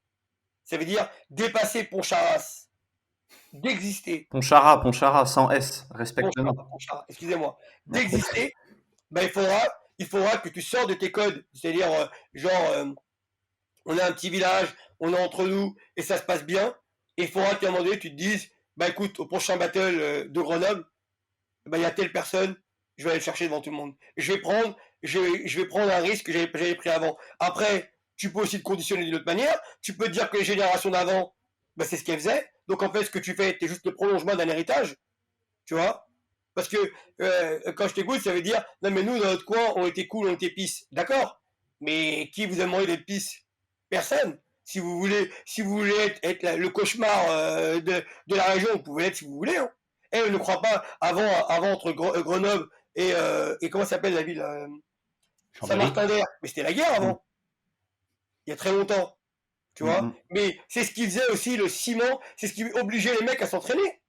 ça veut dire dépasser Pontcharras, d'exister, Ponchara, sans S, respecte le nom. Pontcharras, excusez-moi, d'exister, ben il faudra que tu sors de tes codes. C'est-à-dire, on a un petit village, on est entre nous et ça se passe bien. Et il faudra qu'à un moment donné, tu te dises, bah écoute, au prochain battle de Grenoble, bah il y a telle personne, je vais aller le chercher devant tout le monde. Je vais prendre un risque que j'avais pris avant. Après, tu peux aussi te conditionner d'une autre manière. Tu peux te dire que les générations d'avant, bah c'est ce qu'elles faisaient. Donc en fait, ce que tu fais, c'est juste le prolongement d'un héritage, tu vois. Parce que quand je t'écoute, ça veut dire, non mais nous, dans notre coin, on était cool, on était pisse. D'accord. Mais qui vous a demandé d'être pisse? Personne. Si vous voulez être le cauchemar de la région, vous pouvez l'être si vous voulez. Hein. Et ne crois pas, avant entre Grenoble et comment s'appelle la ville Chambéry. Saint-Martin-d'Air. Mais c'était la guerre avant, il y a très longtemps. Tu vois. Mhm. Mais c'est ce qui faisait aussi le ciment, c'est ce qui obligeait les mecs à s'entraîner.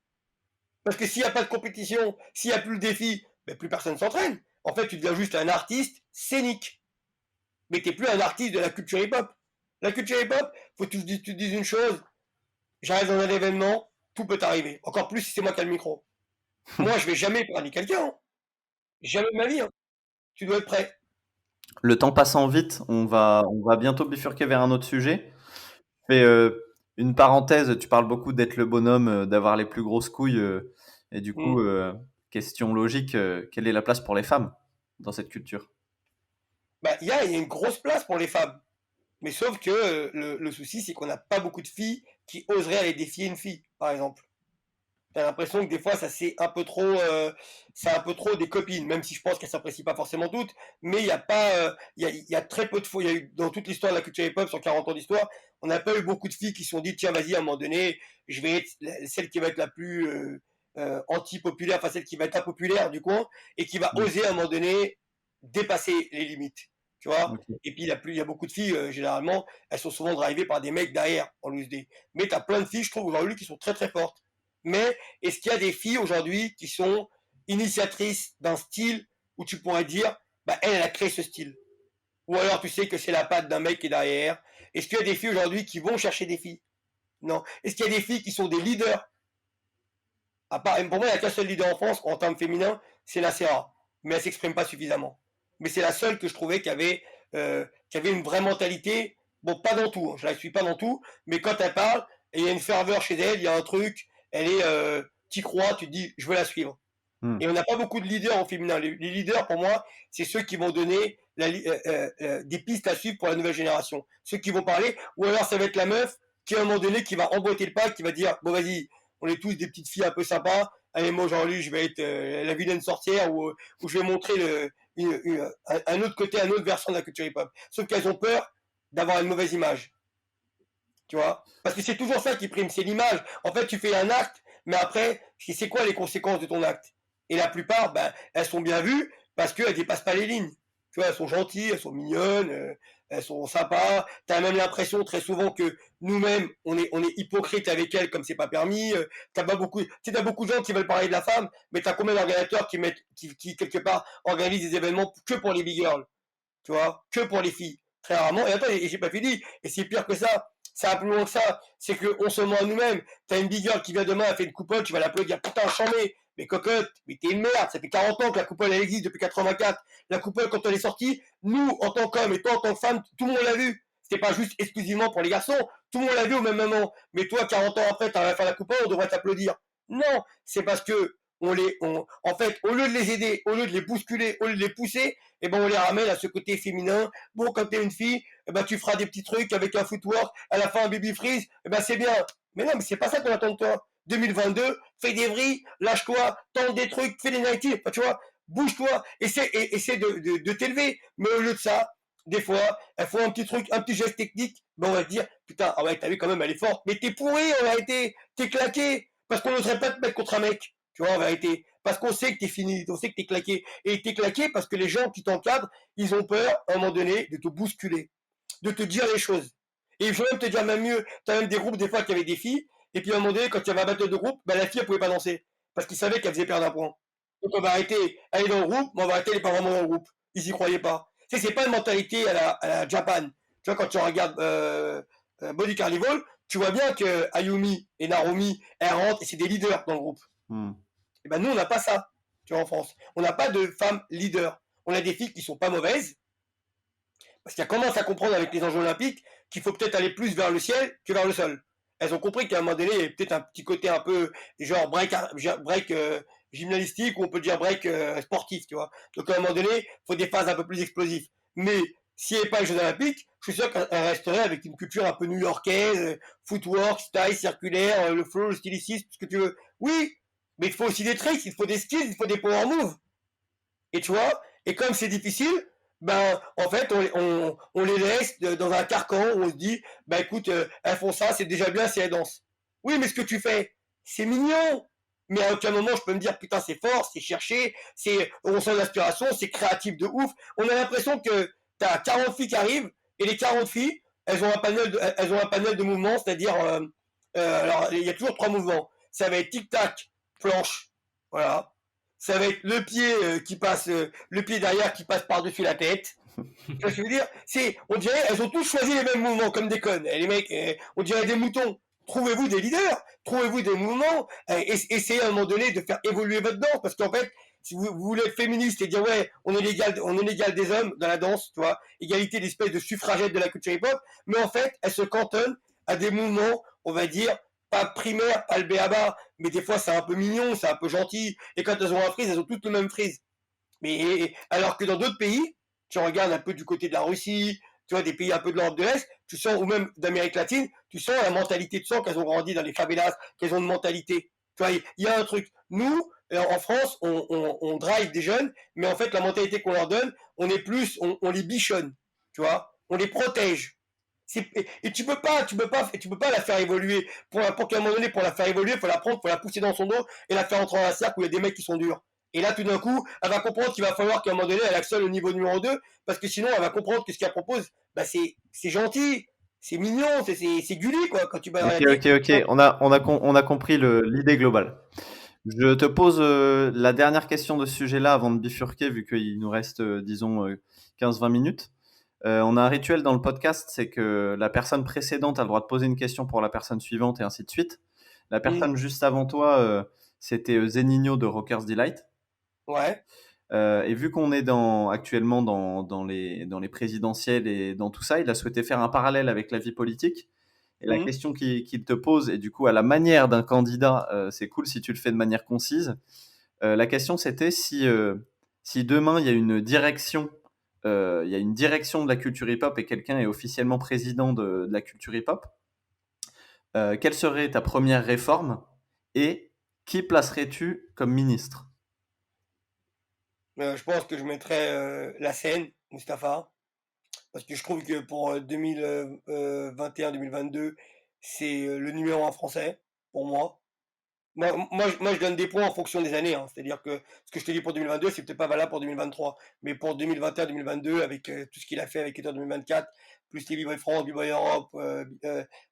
Parce que s'il n'y a pas de compétition, s'il n'y a plus le défi, ben plus personne s'entraîne. En fait, tu deviens juste un artiste scénique. Mais tu n'es plus un artiste de la culture hip-hop. La culture hip-hop, faut que tu te dises une chose, j'arrive dans un événement, tout peut arriver. Encore plus si c'est moi qui ai le micro. Moi, je vais jamais épargner quelqu'un. Hein. Jamais de ma vie. Hein. Tu dois être prêt. Le temps passant vite, on va bientôt bifurquer vers un autre sujet. Je fais une parenthèse, tu parles beaucoup d'être le bonhomme, d'avoir les plus grosses couilles. Et du coup, question logique, quelle est la place pour les femmes dans cette culture? Bah, il y a une grosse place pour les femmes. Mais sauf que le souci, c'est qu'on n'a pas beaucoup de filles qui oseraient aller défier une fille, par exemple. T'as l'impression que des fois, ça c'est un peu trop, des copines, même si je pense qu'elles s'apprécient pas forcément toutes. Mais il y a pas, il y a très peu de fois, il y a eu dans toute l'histoire de la culture hip-hop sur 40 ans d'histoire, on n'a pas eu beaucoup de filles qui se sont dit tiens vas-y à un moment donné, je vais être celle qui va être la plus anti-populaire, enfin celle qui va être impopulaire du coin et qui va oser à un moment donné dépasser les limites. Tu vois. Ok. Et puis il y a beaucoup de filles généralement, elles sont souvent drivées par des mecs derrière en loose day. Mais t'as plein de filles, je trouve aujourd'hui, qui sont très très fortes. Mais est-ce qu'il y a des filles aujourd'hui qui sont initiatrices d'un style où tu pourrais dire bah, elle a créé ce style. Ou alors tu sais que c'est la patte d'un mec qui est derrière. Est-ce qu'il y a des filles aujourd'hui qui vont chercher des filles? Non. Est-ce qu'il y a des filles qui sont des leaders? Pour moi, il n'y a qu'un seul leader en France en termes féminins, c'est la Serra. Mais elle ne s'exprime pas suffisamment. Mais c'est la seule que je trouvais qui avait une vraie mentalité. Bon, pas dans tout, hein, je la suis pas dans tout, mais quand elle parle, il y a une ferveur chez elle, il y a un truc, elle est, t'y crois, tu te dis, je veux la suivre. Et on n'a pas beaucoup de leaders au féminin. Les leaders, pour moi, c'est ceux qui vont donner des pistes à suivre pour la nouvelle génération. Ceux qui vont parler, ou alors ça va être la meuf qui, à un moment donné, qui va emboîter le pas, qui va dire, bon, vas-y, on est tous des petites filles un peu sympas. Allez, moi, Jean-Luc, je vais être la vilaine sorcière ou je vais montrer un autre côté, une autre version de la culture hip-hop. Sauf qu'elles ont peur d'avoir une mauvaise image. Tu vois? Parce que c'est toujours ça qui prime, c'est l'image. En fait, tu fais un acte, mais après, c'est quoi les conséquences de ton acte? Et la plupart, ben, elles sont bien vues parce qu'elles dépassent pas les lignes. Tu vois, elles sont gentilles, elles sont mignonnes, elles sont sympas. Tu as même l'impression très souvent que nous-mêmes, on est hypocrite avec elles comme c'est pas permis. T'as beaucoup de gens qui veulent parler de la femme, mais tu as combien d'organisateurs qui, quelque part, organisent des événements que pour les big girls? Tu vois, que pour les filles. Très rarement. Et attends, et j'ai pas fini. Et c'est pire que ça. Ça va plus loin que ça. C'est qu'on se ment à nous-mêmes. T'as une big girl qui vient demain, elle fait une coupole, tu vas l'applaudir. Putain, chambé. Mais cocotte, mais t'es une merde. Ça fait 40 ans que la coupole, elle existe depuis 84. La coupole, quand elle est sortie, nous, en tant qu'hommes et toi, en tant que femme, tout le monde l'a vu. C'était pas juste exclusivement pour les garçons. Tout le monde l'a vu au même moment. Mais toi, 40 ans après, t'arrives à faire la coupole, on devrait t'applaudir. Non. C'est parce que en fait, au lieu de les aider, au lieu de les bousculer, au lieu de les pousser, eh ben, on les ramène à ce côté féminin. Bon, quand t'es une fille, eh ben, tu feras des petits trucs avec un footwork, à la fin un baby freeze, eh ben, c'est bien. Mais non, mais c'est pas ça qu'on attend de toi. 2022, fais des vrilles, lâche-toi, tente des trucs, fais des 90, tu vois, bouge-toi, essaie de t'élever. Mais au lieu de ça, des fois, elles font un petit truc, un petit geste technique, ben, on va te dire, putain, ah ouais, t'as vu quand même, elle est forte. Mais t'es pourri, en vérité, t'es claqué, parce qu'on n'oserait pas te mettre contre un mec. Tu vois, en vérité. Parce qu'on sait que t'es fini, on sait que t'es claqué. Et t'es claqué parce que les gens qui t'encadrent, ils ont peur, à un moment donné, de te bousculer, de te dire les choses. Et je vais même te dire même mieux, t'as même des groupes, des fois, qui avaient des filles, et puis à un moment donné, quand il y avait un battle de groupe, ben, la fille, elle pouvait pas danser. Parce qu'ils savaient qu'elle faisait perdre un point. Donc on va arrêter, elle est dans le groupe, mais on va arrêter, elle est pas vraiment dans le groupe. Ils y croyaient pas. C'est pas une mentalité à la Japan. Tu vois, quand tu regardes Body Carnival, tu vois bien que Ayumi et Narumi, elles rentrent, et c'est des leaders dans le groupe. Et ben nous, on n'a pas ça, tu vois, en France. On n'a pas de femmes leaders. On a des filles qui sont pas mauvaises, parce qu'elles commencent à comprendre avec les enjeux olympiques qu'il faut peut-être aller plus vers le ciel que vers le sol. Elles ont compris qu'à un moment donné, il y a peut-être un petit côté un peu genre break gymnastique, ou on peut dire break sportif, tu vois. Donc à un moment donné, il faut des phases un peu plus explosives. Mais s'il n'y avait pas les Jeux Olympiques, je suis sûr qu'elle resterait avec une culture un peu new-yorkaise, footwork, style, circulaire, le flow, le stylicisme, ce que tu veux. Oui, mais il faut aussi des tricks, il faut des skills, il faut des power moves. Et tu vois, et comme c'est difficile, ben en fait on les laisse dans un carcan où on se dit, ben écoute, elles font ça, c'est déjà bien si elles dansent. Oui, mais ce que tu fais, c'est mignon. Mais à aucun moment je peux me dire, putain, c'est fort, c'est cherché, on sent l'aspiration, c'est créatif de ouf. On a l'impression que t'as 40 filles qui arrivent, et les 40 filles, elles ont un panel de mouvements, c'est-à-dire, alors il y a toujours 3 mouvements. Ça va être tic-tac, planche, voilà. Ça va être le pied qui passe, le pied derrière qui passe par-dessus la tête. Tu vois ce que je veux dire? On dirait, elles ont tous choisi les mêmes mouvements, comme des connes. Et les mecs, on dirait des moutons. Trouvez-vous des leaders, trouvez-vous des mouvements, essayez à un moment donné de faire évoluer votre danse, parce qu'en fait, si vous voulez être féministe et dire ouais, on est l'égal des hommes dans la danse, tu vois, égalité d'espèce de suffragette de la culture hip-hop, mais en fait, elle se cantonne à des mouvements, on va dire, pas primaire, pas le béaba, mais des fois c'est un peu mignon, c'est un peu gentil, et quand elles ont un frise, elles ont toutes le même frise. Mais alors que dans d'autres pays, tu regardes un peu du côté de la Russie, tu vois, des pays un peu de l'Europe de l'Est, tu sens, ou même d'Amérique latine, tu sens la mentalité, tu sens qu'elles ont grandi dans les favelas, qu'elles ont une mentalité. Tu vois, il y a un truc. Nous, en France, on drive des jeunes, mais en fait, la mentalité qu'on leur donne, on les bichonne, tu vois, on les protège. Et tu peux pas la faire évoluer. Pour qu'à un moment donné, pour la faire évoluer, faut la prendre, faut la pousser dans son dos et la faire entrer dans un cercle où il y a des mecs qui sont durs. Et là, tout d'un coup, elle va comprendre qu'il va falloir qu'à un moment donné, elle accède au niveau numéro 2, parce que sinon, elle va comprendre que ce qu'elle propose, bah, c'est gentil, c'est mignon, c'est Gulli, quoi, quand tu vas Ok. On a compris l'idée globale. Je te pose la dernière question de ce sujet-là avant de bifurquer, vu qu'il nous reste, disons, 15-20 minutes. On a un rituel dans le podcast, c'est que la personne précédente a le droit de poser une question pour la personne suivante et ainsi de suite. La personne juste avant toi, c'était Zenigno de Rockers Delight. Ouais. Et vu qu'on est actuellement dans les présidentielles et dans tout ça, il a souhaité faire un parallèle avec la vie politique. Et la question qu'il te pose, et du coup à la manière d'un candidat, c'est cool si tu le fais de manière concise. La question c'était si demain il y a une direction, de la culture hip-hop et quelqu'un est officiellement président de la culture hip-hop, quelle serait ta première réforme et qui placerais-tu comme ministre? Je pense que je mettrais la scène, Mustapha, parce que je trouve que pour 2021-2022, c'est le numéro un français, pour moi. Moi, je donne des points en fonction des années, hein. C'est-à-dire que ce que je te dis pour 2022, c'est peut-être pas valable pour 2023. Mais pour 2021-2022, avec tout ce qu'il a fait avec Eter 2024, plus les B-Boy France, B-Boy Europe,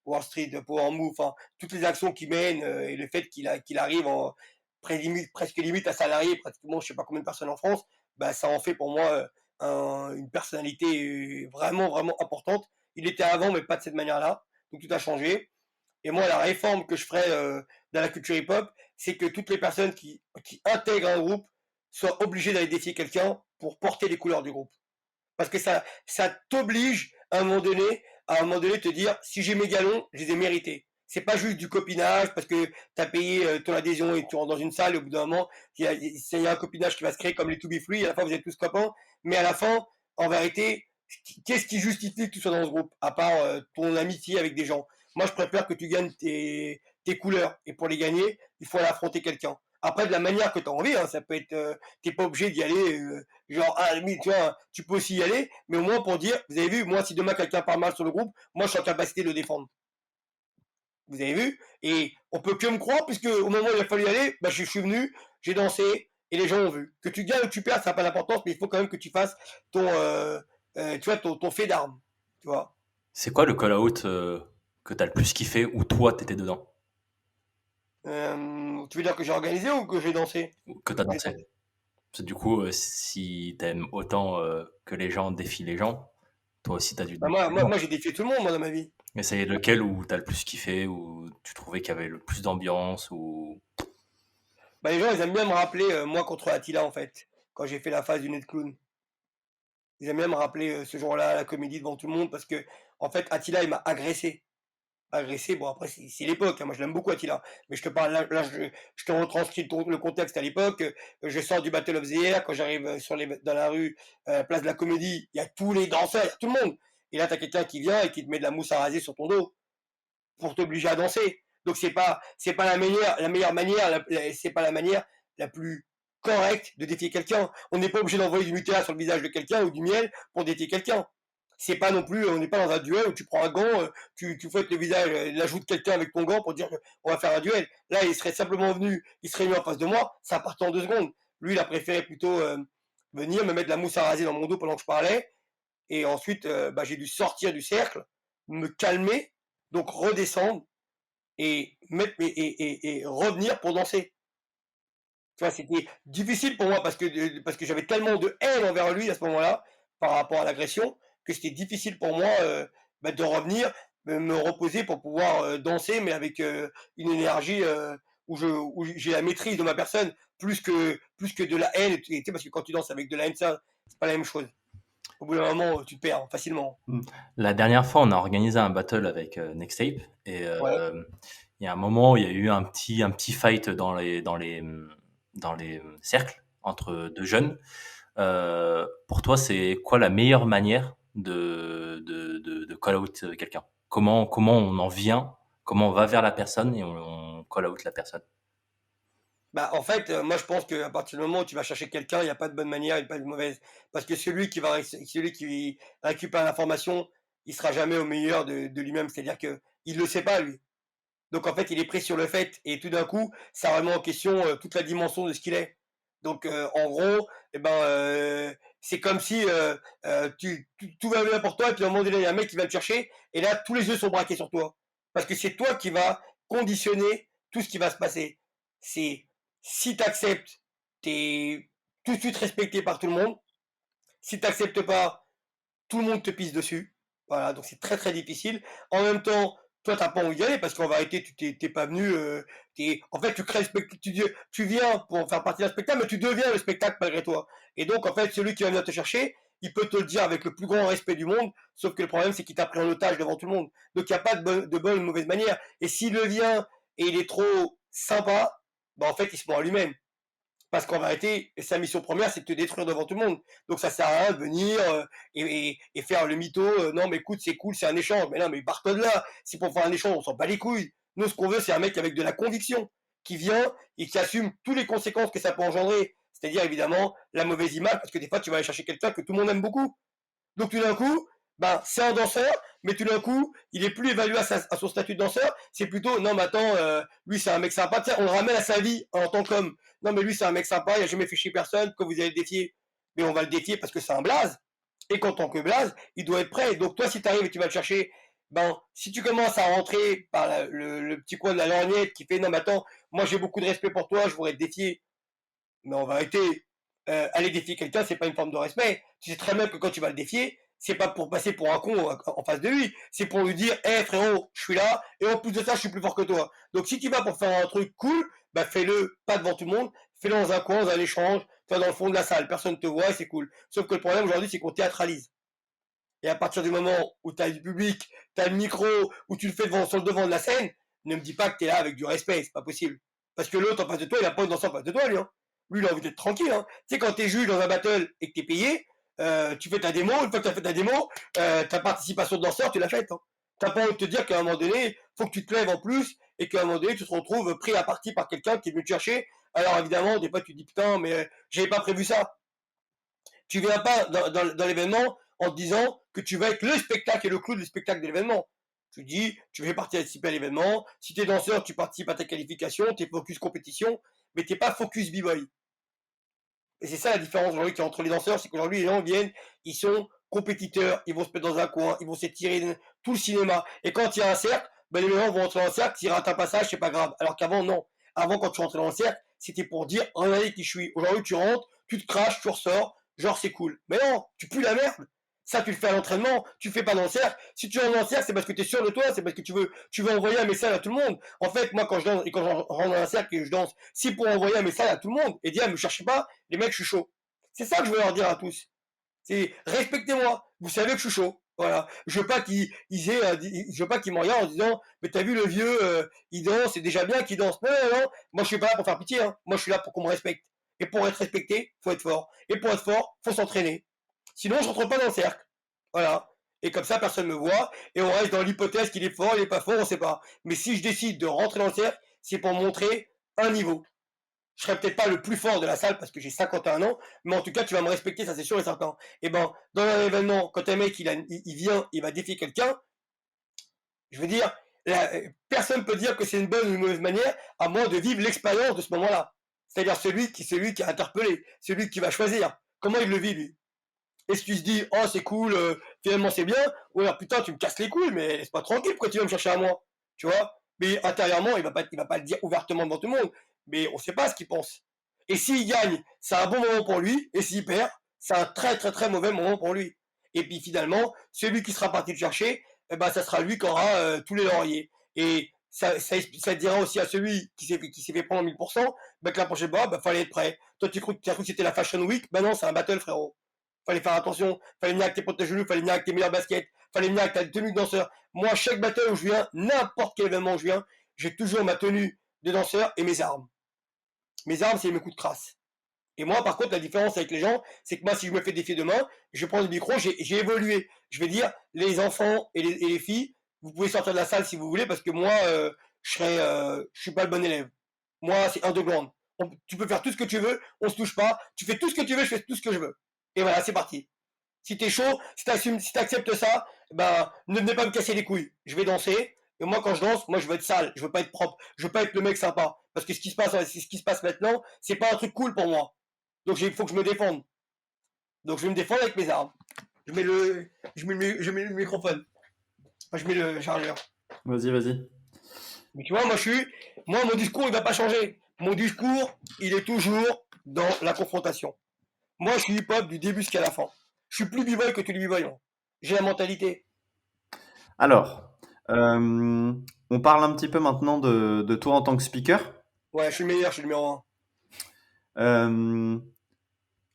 Wall Street, Power Move, enfin, toutes les actions qu'il mène et le fait qu'il arrive en presque limite à salarié, pratiquement, je sais pas combien de personnes en France, bah, ça en fait pour moi une personnalité vraiment, vraiment importante. Il était avant, mais pas de cette manière-là. Donc tout a changé. Et moi, la réforme que je ferais dans la culture hip-hop, c'est que toutes les personnes qui intègrent un groupe soient obligées d'aller défier quelqu'un pour porter les couleurs du groupe. Parce que ça t'oblige à un moment donné, te dire, si j'ai mes galons, je les ai mérités. C'est pas juste du copinage parce que tu as payé ton adhésion et tu rentres dans une salle et au bout d'un moment, il y a un copinage qui va se créer comme les To Be Free, à la fin vous êtes tous copains, mais à la fin, en vérité, qu'est-ce qui justifie que tu sois dans ce groupe, à part ton amitié avec des gens? Moi, je préfère que tu gagnes tes couleurs, et pour les gagner, il faut aller affronter quelqu'un. Après, de la manière que tu as envie, hein, ça peut être, t'es pas obligé d'y aller, genre, à la limite, tu vois, tu peux aussi y aller, mais au moins pour dire, vous avez vu, moi, si demain quelqu'un parle mal sur le groupe, moi, je suis en capacité de le défendre. Vous avez vu? Et on peut que me croire, puisque au moment où il a fallu y aller, bah, je suis venu, j'ai dansé, et les gens ont vu. Que tu gagnes ou tu perds, ça n'a pas d'importance, mais il faut quand même que tu fasses tu vois, ton fait d'armes, tu vois. C'est quoi le call-out que t'as le plus kiffé ou toi t'étais dedans? Tu veux dire que j'ai organisé ou que j'ai dansé? Ou que t'as J'ai dansé? dansé. Parce que du coup, si t'aimes autant que les gens défient les gens, toi aussi t'as dû Bah, défier les gens. moi j'ai défié tout le monde, moi, dans ma vie. Et c'est lequel où t'as le plus kiffé, où tu trouvais qu'il y avait le plus d'ambiance, ou... Bah, les gens, ils aiment bien me rappeler, moi contre Attila, en fait, quand j'ai fait la phase du nez de clown. Ils aiment bien me rappeler ce jour-là, la comédie devant tout le monde, parce que, en fait, Attila, il m'a agressé. Agressé, bon, après, c'est l'époque, hein, moi je l'aime beaucoup, Attila. Mais je te parle, là je te retranscris le contexte à l'époque. Je sors du Battle of the Air, quand j'arrive dans la rue, place de la Comédie, il y a tous les danseurs, il y a tout le monde. Et là, t'as quelqu'un qui vient et qui te met de la mousse à raser sur ton dos pour t'obliger à danser. Donc c'est pas la meilleure manière, c'est pas la manière la plus correcte de défier quelqu'un. On n'est pas obligé d'envoyer du Nutella sur le visage de quelqu'un ou du miel pour défier quelqu'un. C'est pas non plus, on n'est pas dans un duel où tu prends un gant, tu fouettes le visage, la joue de quelqu'un avec ton gant pour dire on va faire un duel. Là, il serait simplement venu, il serait mis en face de moi, ça partait en 2 secondes. Lui, il a préféré plutôt venir me mettre de la mousse à raser dans mon dos pendant que je parlais. Et ensuite, bah, j'ai dû sortir du cercle, me calmer, donc redescendre et revenir pour danser. Tu vois, c'était difficile pour moi parce que j'avais tellement de haine envers lui à ce moment-là, par rapport à l'agression, que c'était difficile pour moi bah, de revenir, me reposer pour pouvoir danser, mais avec une énergie où j'ai la maîtrise de ma personne, plus que de la haine. Tu sais, parce que quand tu danses avec de la haine, ça, c'est pas la même chose. Au bout d'un moment, tu te perds facilement. La dernière fois, on a organisé un battle avec Nextape, et Ouais. il y a un moment où il y a eu un petit fight dans les cercles entre deux jeunes. Pour toi, c'est quoi la meilleure manière de call out quelqu'un? Comment on en vient, comment on va vers la personne et on call out la personne? Bah, en fait, moi je pense qu'à partir du moment où tu vas chercher quelqu'un, il y a pas de bonne manière et pas de mauvaise. Parce que celui qui récupère l'information, il sera jamais au meilleur de lui-même. C'est-à-dire que il le sait pas, lui. Donc en fait, il est pris sur le fait et tout d'un coup, ça remet en question toute la dimension de ce qu'il est. Donc en gros, eh ben, c'est comme si tout va bien pour toi et puis à un moment donné, il y a un mec qui va te chercher et là, tous les yeux sont braqués sur toi. Parce que c'est toi qui vas conditionner tout ce qui va se passer. C'est Si tu acceptes, tu es tout de suite respecté par tout le monde. Si tu n'acceptes pas, tout le monde te pisse dessus. Voilà, donc c'est très très difficile. En même temps, toi, t'as pas envie d'y aller parce qu'en vérité, tu t'es pas venu. En fait, tu crées le spectacle, tu viens pour faire partie d'un spectacle, mais tu deviens le spectacle malgré toi. Et donc, en fait, celui qui va venir te chercher, il peut te le dire avec le plus grand respect du monde, sauf que le problème, c'est qu'il t'a pris en otage devant tout le monde. Donc, il n'y a pas de bonne ou de mauvaise manière. Et s'il le vient et il est trop sympa, bah, en fait, il se ment à lui-même. Parce qu'en vérité, sa mission première, c'est de te détruire devant tout le monde. Donc ça sert à rien de venir et faire le mytho. Non, mais écoute, c'est cool, c'est un échange. Mais non, mais barre-toi de là. Si pour faire un échange, on s'en bat les couilles. Nous, ce qu'on veut, c'est un mec avec de la conviction, qui vient et qui assume toutes les conséquences que ça peut engendrer. C'est-à-dire, évidemment, la mauvaise image, parce que des fois, tu vas aller chercher quelqu'un que tout le monde aime beaucoup. Donc tout d'un coup, ben, c'est un danseur, mais tout d'un coup, il est plus évalué à son statut de danseur. C'est plutôt, non, mais attends, lui, c'est un mec sympa. Tiens, on le ramène à sa vie en tant qu'homme. Non, mais lui, c'est un mec sympa, il a jamais fait chier personne, que vous allez le défier. Mais on va le défier parce que c'est un blaze. Et qu'en tant que blaze, il doit être prêt. Donc toi, si tu arrives et tu vas le chercher, ben, si tu commences à rentrer par le petit coin de la lorgnette qui fait, non, mais attends, moi, j'ai beaucoup de respect pour toi, je voudrais te défier. Mais en vérité, aller défier quelqu'un, c'est pas une forme de respect. Tu sais très bien que quand tu vas le défier, c'est pas pour passer pour un con en face de lui, c'est pour lui dire, hé frérot, je suis là, et en plus de ça, je suis plus fort que toi. Donc si tu vas pour faire un truc cool, bah fais-le pas devant tout le monde, fais-le dans un coin, dans un échange, fais dans le fond de la salle, personne te voit et c'est cool. Sauf que le problème aujourd'hui, c'est qu'on théâtralise. Et à partir du moment où tu as du public, tu as le micro, où tu le fais sur le devant de la scène, ne me dis pas que tu es là avec du respect, c'est pas possible. Parce que l'autre en face de toi, il a pas une danse en face de toi, lui. Hein. Lui, il a envie d'être tranquille. Hein. Tu sais, quand tu es juge dans un battle et que tu es payé, tu fais ta démo, une fois que tu as fait ta démo, ta participation de danseur, tu l'as faite. Hein. T'as pas envie de te dire qu'à un moment donné, faut que tu te lèves en plus et qu'à un moment donné, tu te retrouves pris à partie par quelqu'un qui est venu te chercher. Alors évidemment, des fois, tu te dis putain, mais j'avais pas prévu ça. Tu viens pas dans l'événement en te disant que tu vas être le spectacle et le clou du spectacle de l'événement. Tu dis, tu fais participer à l'événement. Si tu es danseur, tu participes à ta qualification, tu es focus compétition, mais tu n'es pas focus b-boy. Et c'est ça la différence aujourd'hui qui entre les danseurs, c'est qu'aujourd'hui les gens viennent, ils sont compétiteurs, ils vont se mettre dans un coin, ils vont s'étirer tout le cinéma. Et quand il y a un cercle, ben les gens vont entrer dans le cercle, s'ils ratent un passage, c'est pas grave. Alors qu'avant, non. Avant, quand tu rentrais dans le cercle, c'était pour dire, regardez qui je suis. Aujourd'hui, tu rentres, tu te craches, tu ressors, genre c'est cool. Mais non, tu pues la merde. Ça, tu le fais à l'entraînement, tu fais pas dans le cercle. Si tu rentres dans le cercle, c'est parce que tu es sûr de toi, c'est parce que tu veux envoyer un message à tout le monde. En fait, moi, quand je danse, et quand je rentre dans un cercle et je danse, c'est pour envoyer un message à tout le monde et dire, me cherchez pas, les mecs, je suis chaud. C'est ça que je veux leur dire à tous. C'est respectez-moi. Vous savez que je suis chaud. Voilà. Je veux pas je veux pas qu'ils me regardent en disant, mais t'as vu le vieux, il danse, c'est déjà bien qu'il danse. Non, non, non. Moi, je suis pas là pour faire pitié. Hein. Moi, je suis là pour qu'on me respecte. Et pour être respecté, faut être fort. Et pour être fort, faut s'entraîner. Sinon, je rentre pas dans le cercle. Voilà. Et comme ça, personne me voit. Et on reste dans l'hypothèse qu'il est fort, il est pas fort, on sait pas. Mais si je décide de rentrer dans le cercle, c'est pour montrer un niveau. Je serai peut-être pas le plus fort de la salle parce que j'ai 51 ans, mais en tout cas, tu vas me respecter, ça c'est sûr et certain. Et ben, dans un événement, quand un mec il vient, il va défier quelqu'un, je veux dire, personne peut dire que c'est une bonne ou une mauvaise manière, à moins de vivre l'expérience de ce moment-là. C'est-à-dire celui qui a interpellé, celui qui va choisir. Comment il le vit, lui? Est-ce qu'il se dit, oh, c'est cool, finalement c'est bien, ou alors putain, tu me casses les couilles, mais laisse pas tranquille, pourquoi tu vas me chercher à moi? Tu vois? Mais intérieurement, il va pas le dire ouvertement devant tout le monde, mais on sait pas ce qu'il pense. Et s'il gagne, c'est un bon moment pour lui, et s'il perd, c'est un très très très mauvais moment pour lui. Et puis finalement, celui qui sera parti le chercher, eh ben, ça sera lui qui aura tous les lauriers. Et ça dira aussi à celui qui s'est fait prendre 1000%, ben, que la prochaine fois, ben, fallait être prêt. Toi, tu crois que c'était la Fashion Week? Ben non, c'est un battle, frérot. Fallait faire attention, fallait venir avec tes potes genoux, fallait venir avec tes meilleurs baskets, fallait venir avec ta tenue de danseur. Moi, chaque battle où je viens, n'importe quel événement où je viens, j'ai toujours ma tenue de danseur et mes armes. Mes armes, c'est mes coups de crasse. Et moi, par contre, la différence avec les gens, c'est que moi, si je me fais défier demain, je prends le micro, j'ai évolué. Je vais dire, les enfants et les filles, vous pouvez sortir de la salle si vous voulez, parce que moi, je suis pas le bon élève. Moi, c'est underground. Tu peux faire tout ce que tu veux, on se touche pas. Tu fais tout ce que tu veux, je fais tout ce que je veux. Et voilà, c'est parti. Si t'es chaud, si t'acceptes ça, ben, ne venez pas me casser les couilles. Je vais danser. Et moi, quand je danse, moi, je veux être sale. Je veux pas être propre. Je veux pas être le mec sympa. Parce que ce qui se passe maintenant, c'est pas un truc cool pour moi. Donc, il faut que je me défende. Donc, je vais me défendre avec mes armes. Je mets le microphone. Enfin, je mets le chargeur. Vas-y, vas-y. Mais tu vois, moi, mon discours, il va pas changer. Mon discours, il est toujours dans la confrontation. Moi, je suis hip-hop du début jusqu'à la fin. Je suis plus b-boy que tu le b-boy. J'ai la mentalité. Alors, on parle un petit peu maintenant de toi en tant que speaker. Ouais, je suis le meilleur, je suis le numéro 1. Euh,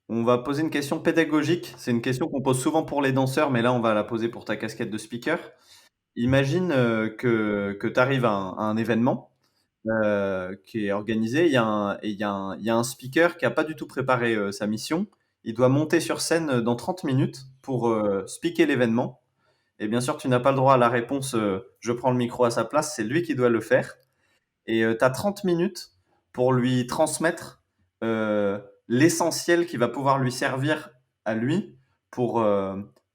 on va poser une question pédagogique. C'est une question qu'on pose souvent pour les danseurs, mais là, on va la poser pour ta casquette de speaker. Imagine que tu arrives à un événement qui est organisé. Il y a un speaker qui n'a pas du tout préparé sa mission. Il doit monter sur scène dans 30 minutes pour speaker l'événement. Et bien sûr, tu n'as pas le droit à la réponse je prends le micro à sa place. C'est lui qui doit le faire. Et tu as 30 minutes pour lui transmettre l'essentiel qui va pouvoir lui servir à lui pour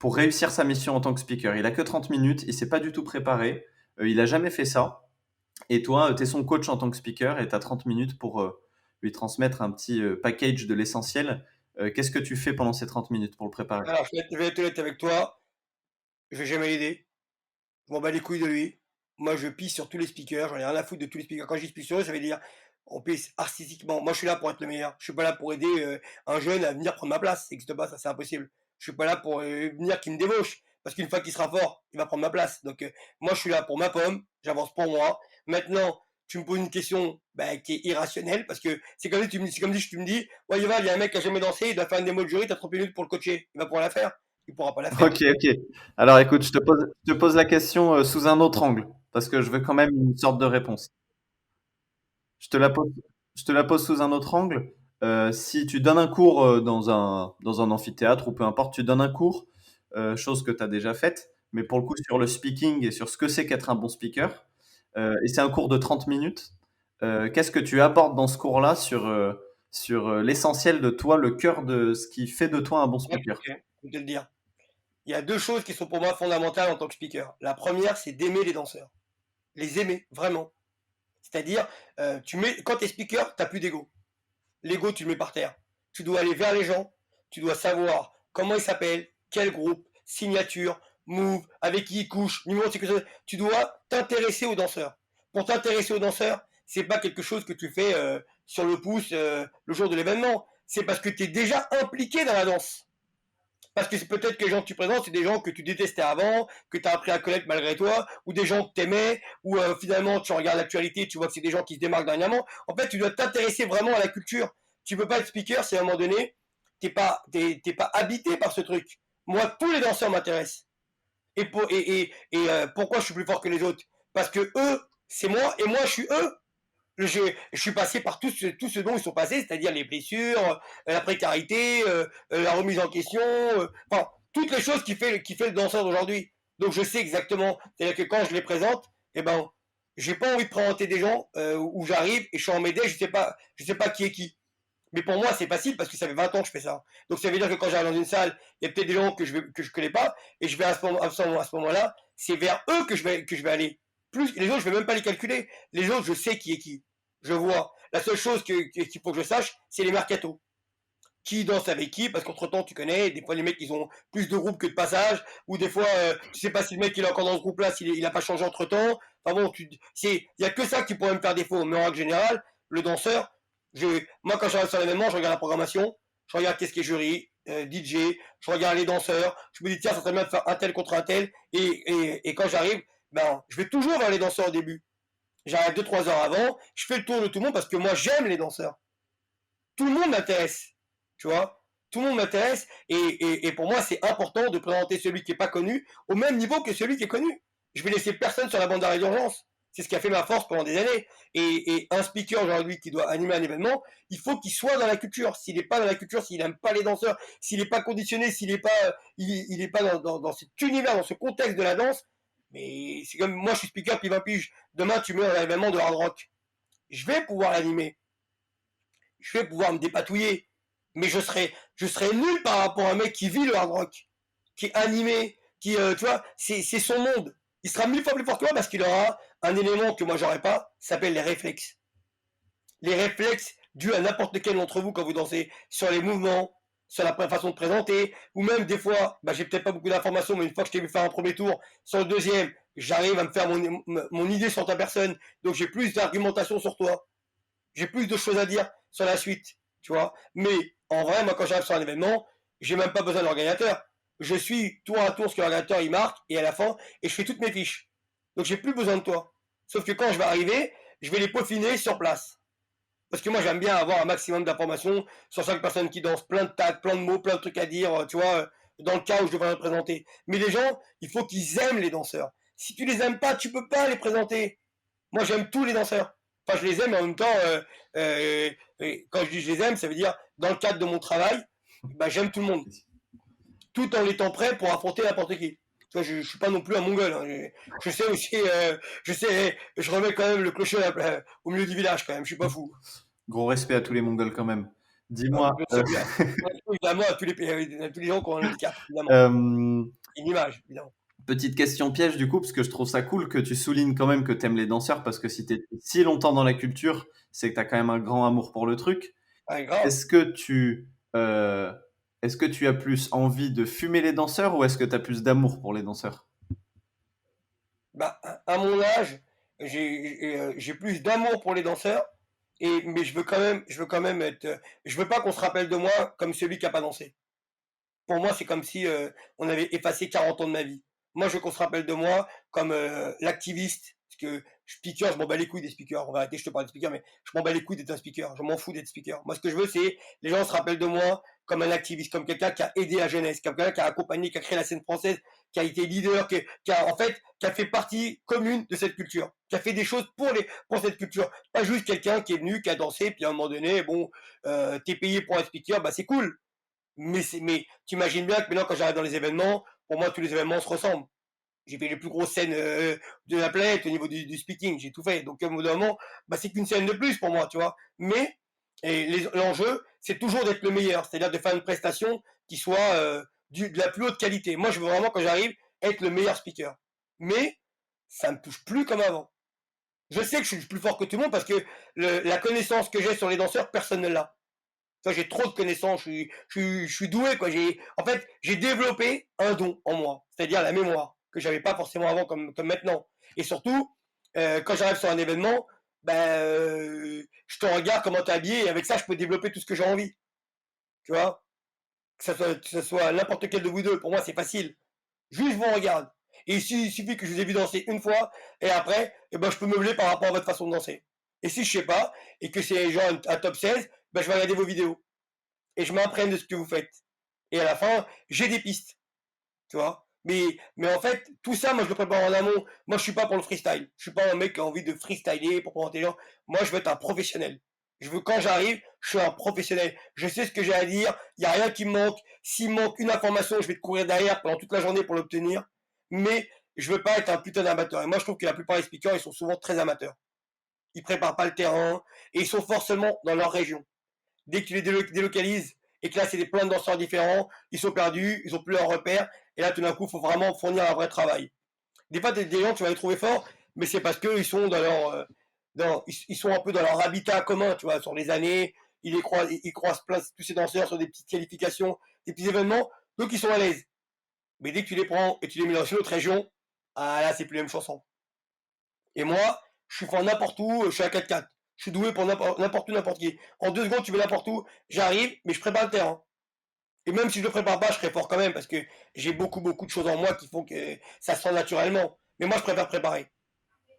réussir sa mission en tant que speaker. Il a que 30 minutes, il s'est pas du tout préparé, il a jamais fait ça. Et toi, tu es son coach en tant que speaker et tu as 30 minutes pour lui transmettre un petit package de l'essentiel. Qu'est-ce que tu fais pendant ces 30 minutes pour le préparer? Alors, je vais être honnête avec toi. Je vais jamais l'aider. Je m'en bats les couilles de lui. Moi, je pisse sur tous les speakers. J'en ai rien à foutre de tous les speakers. Quand je dis pisse sur eux, ça veut dire on pisse artistiquement. Moi, je suis là pour être le meilleur. Je suis pas là pour aider un jeune à venir prendre ma place. Ça n'existe pas, ça, c'est impossible. Je suis pas là pour venir qu'il me débauche. Parce qu'une fois qu'il sera fort, il va prendre ma place. Donc, moi, je suis là pour ma pomme. J'avance pour moi. Maintenant, tu me poses une question qui est irrationnelle. Parce que c'est comme si tu me dis ouais, il y a un mec qui a jamais dansé, il doit faire une démo de jury, t'as 30 minutes pour le coacher. Il va pouvoir la faire. Il pourra pas la faire. Ok, ok. Alors écoute, je te pose la question sous un autre angle, parce que je veux quand même une sorte de réponse. Je te la pose, je te la pose sous un autre angle. Si tu donnes un cours dans un amphithéâtre ou peu importe, tu donnes un cours, chose que tu as déjà faite, mais pour le coup sur le speaking et sur ce que c'est qu'être un bon speaker, et c'est un cours de 30 minutes, qu'est-ce que tu abordes dans ce cours-là sur l'essentiel de toi, le cœur de ce qui fait de toi un bon Ouais, speaker? je vais te le dire. Il y a deux choses qui sont pour moi fondamentales en tant que speaker. La première, c'est d'aimer les danseurs. Les aimer, vraiment. C'est-à-dire, quand tu es speaker, tu n'as plus d'ego. L'ego, tu le mets par terre. Tu dois aller vers les gens, tu dois savoir comment ils s'appellent, quel groupe, signature, move, avec qui ils couchent, numéro de sécurité. Tu dois t'intéresser aux danseurs. Pour t'intéresser aux danseurs, c'est pas quelque chose que tu fais sur le pouce le jour de l'événement. C'est parce que tu es déjà impliqué dans la danse. Parce que c'est peut-être que les gens que tu présentes, c'est des gens que tu détestais avant, que tu as appris à connaître malgré toi, ou des gens que tu aimais, ou finalement tu regardes l'actualité, tu vois que c'est des gens qui se démarquent dernièrement. En fait, tu dois t'intéresser vraiment à la culture. Tu peux pas être speaker si à un moment donné, t'es pas habité par ce truc. Moi, tous les danseurs m'intéressent. Pourquoi je suis plus fort que les autres? Parce que eux, c'est moi, et moi, je suis eux. Je suis passé par tout ce dont ils sont passés, c'est-à-dire les blessures, la précarité, la remise en question, enfin, toutes les choses qui fait le danseur d'aujourd'hui. Donc je sais exactement, c'est-à-dire que quand je les présente, eh ben, j'ai pas envie de présenter des gens où j'arrive et je suis en médée, je sais pas qui est qui. Mais pour moi, c'est facile parce que ça fait 20 ans que je fais ça. Donc ça veut dire que quand j'arrive dans une salle, il y a peut-être des gens que je connais pas et je vais à ce moment-là, c'est vers eux que je vais aller. Plus les autres, je vais même pas les calculer. Les autres, je sais qui est qui. Je vois. La seule chose qu'il faut que je sache, c'est les mercatos. Qui danse avec qui, parce qu'entre temps, tu connais, des fois les mecs, ils ont plus de groupes que de passages, ou des fois, tu sais pas si le mec, il est encore dans ce groupe-là, il a pas changé entre temps. Enfin bon, il y a que ça qui pourrait me faire défaut. Mais en règle générale, le danseur, moi, quand j'arrive sur l'événement, je regarde la programmation, je regarde qu'est-ce qui est jury, DJ, je regarde les danseurs, je me dis, tiens, ça serait bien de faire un tel contre un tel, et quand j'arrive, ben, je vais toujours vers les danseurs au début. J'arrive 2-3 heures avant, je fais le tour de tout le monde parce que moi j'aime les danseurs. Tout le monde m'intéresse, tu vois. Tout le monde m'intéresse et pour moi c'est important de présenter celui qui n'est pas connu au même niveau que celui qui est connu. Je vais laisser personne sur la bande d'arrêt d'urgence. C'est ce qui a fait ma force pendant des années. Et un speaker aujourd'hui qui doit animer un événement, il faut qu'il soit dans la culture. S'il n'est pas dans la culture, s'il n'aime pas les danseurs, s'il n'est pas conditionné, s'il n'est pas, il est pas dans cet univers, dans ce contexte de la danse, mais c'est comme moi je suis speaker depuis 20 piges. Demain tu mets un événement de hard rock. Je vais pouvoir l'animer. Je vais pouvoir me dépatouiller. Mais je serai nul par rapport à un mec qui vit le hard rock, qui est animé, qui, tu vois, c'est son monde. Il sera 1000 fois plus fort que moi parce qu'il aura un élément que moi j'aurais pas, ça s'appelle les réflexes. Les réflexes dus à n'importe lequel d'entre vous quand vous dansez, sur les mouvements, sur la façon de présenter, ou même des fois, j'ai peut-être pas beaucoup d'informations, mais une fois que je t'ai vu faire un premier tour, sur le deuxième, j'arrive à me faire mon idée sur ta personne, donc j'ai plus d'argumentation sur toi. J'ai plus de choses à dire sur la suite, tu vois. Mais en vrai, moi, quand j'arrive sur un événement, j'ai même pas besoin de l'organisateur. Je suis tour à tour ce que l'organisateur il marque et à la fin, et je fais toutes mes fiches. Donc j'ai plus besoin de toi. Sauf que quand je vais arriver, je vais les peaufiner sur place. Parce que moi, j'aime bien avoir un maximum d'informations sur chaque personne qui danse, plein de tags, plein de mots, plein de trucs à dire, tu vois, dans le cas où je devrais représenter. Mais les gens, il faut qu'ils aiment les danseurs. Si tu les aimes pas, tu peux pas les présenter. Moi, j'aime tous les danseurs. Enfin, je les aime, mais en même temps, quand je dis je les aime, ça veut dire, dans le cadre de mon travail, bah, j'aime tout le monde. Tout en étant prêt pour affronter n'importe qui. Tu vois, je suis pas non plus un mongol. Hein. Je sais aussi, je remets quand même le clocher au milieu du village quand même. Je suis pas fou. Gros respect à tous les Mongols quand même. Non, Dis-moi, je sais bien. Évidemment, à tous les gens qui ont un handicap, évidemment. Une image, évidemment. petite question piège du coup, parce que je trouve ça cool que tu soulignes quand même que tu aimes les danseurs, parce que si tu es si longtemps dans la culture, c'est que tu as quand même un grand amour pour le truc. Ah, grave. Euh, est-ce que tu as plus envie de fumer les danseurs ou est-ce que tu as plus d'amour pour les danseurs? Bah, à mon âge, j'ai plus d'amour pour les danseurs, mais je veux quand même être. Je veux pas qu'on se rappelle de moi comme celui qui a pas dansé. Pour moi, c'est comme si on avait effacé 40 ans de ma vie. Moi, je veux qu'on se rappelle de moi comme l'activiste, parce que speaker, je m'en bats les couilles des speakers. On va arrêter, je te parle de speaker, mais je m'en bats les couilles d'être un speaker. Je m'en fous d'être speaker. Moi, ce que je veux, c'est les gens se rappellent de moi comme un activiste, comme quelqu'un qui a aidé la jeunesse, comme quelqu'un qui a accompagné, qui a créé la scène française, qui a été leader, qui a fait partie commune de cette culture, qui a fait des choses pour cette culture. Pas juste quelqu'un qui est venu, qui a dansé, puis à un moment donné, bon, t'es payé pour un speaker, bah c'est cool. Mais tu imagines bien que maintenant, quand j'arrive dans les événements, pour moi, tous les événements se ressemblent. J'ai fait les plus grosses scènes de la planète au niveau du speaking, j'ai tout fait. Donc, au bout d'un moment, bah, c'est qu'une scène de plus pour moi, tu vois. Mais l'enjeu, c'est toujours d'être le meilleur, c'est-à-dire de faire une prestation qui soit de la plus haute qualité. Moi, je veux vraiment, quand j'arrive, être le meilleur speaker. Mais ça me touche plus comme avant. Je sais que je suis plus fort que tout le monde parce que la connaissance que j'ai sur les danseurs, personne ne l'a. Ça, j'ai trop de connaissances, je suis doué, quoi. En fait, j'ai développé un don en moi, c'est-à-dire la mémoire, que j'avais pas forcément avant comme maintenant. Et surtout, quand j'arrive sur un événement, ben, je te regarde comment t'es habillé, et avec ça, je peux développer tout ce que j'ai envie. Tu vois? Que ça soit n'importe quel de vous deux, pour moi, c'est facile. Juste, je vous regarde. Et il suffit que je vous ai vu danser une fois, et après, eh ben, je peux meubler par rapport à votre façon de danser. Et si je sais pas, et que c'est genre un top 16, ben, je vais regarder vos vidéos et je m'imprègne de ce que vous faites. Et à la fin, j'ai des pistes, tu vois. Mais en fait, tout ça, moi, je le prépare en amont. Moi, je suis pas pour le freestyle. Je suis pas un mec qui a envie de freestyler pour présenter les gens. Moi, je veux être un professionnel. Quand j'arrive, je suis un professionnel. Je sais ce que j'ai à dire. Il n'y a rien qui me manque. S'il me manque une information, je vais te courir derrière pendant toute la journée pour l'obtenir. Mais je veux pas être un putain d'amateur. Et moi, je trouve que la plupart des speakers, ils sont souvent très amateurs. Ils préparent pas le terrain et ils sont forcément dans leur région. Dès que tu les délocalises et que là, c'est des plein de danseurs différents, ils sont perdus, ils ont plus leur repère. Et là, tout d'un coup, il faut vraiment fournir un vrai travail. Des fois, des gens, tu vas les trouver forts, mais c'est parce qu'ils sont dans leur, ils sont un peu dans leur habitat commun, tu vois, sur les années. Ils croisent plein tous ces danseurs sur des petites qualifications, des petits événements, donc ils sont à l'aise. Mais dès que tu les prends et tu les mets dans une autre région, ah là, c'est plus la même chanson. Et moi, je suis fort n'importe où, je suis à 4-4. Je suis doué pour n'importe où, n'importe qui. En 2 secondes, tu veux n'importe où, j'arrive, mais je prépare le terrain. Et même si je ne le prépare pas, je serai fort quand même, parce que j'ai beaucoup, beaucoup de choses en moi qui font que ça se sent naturellement. Mais moi, je préfère préparer.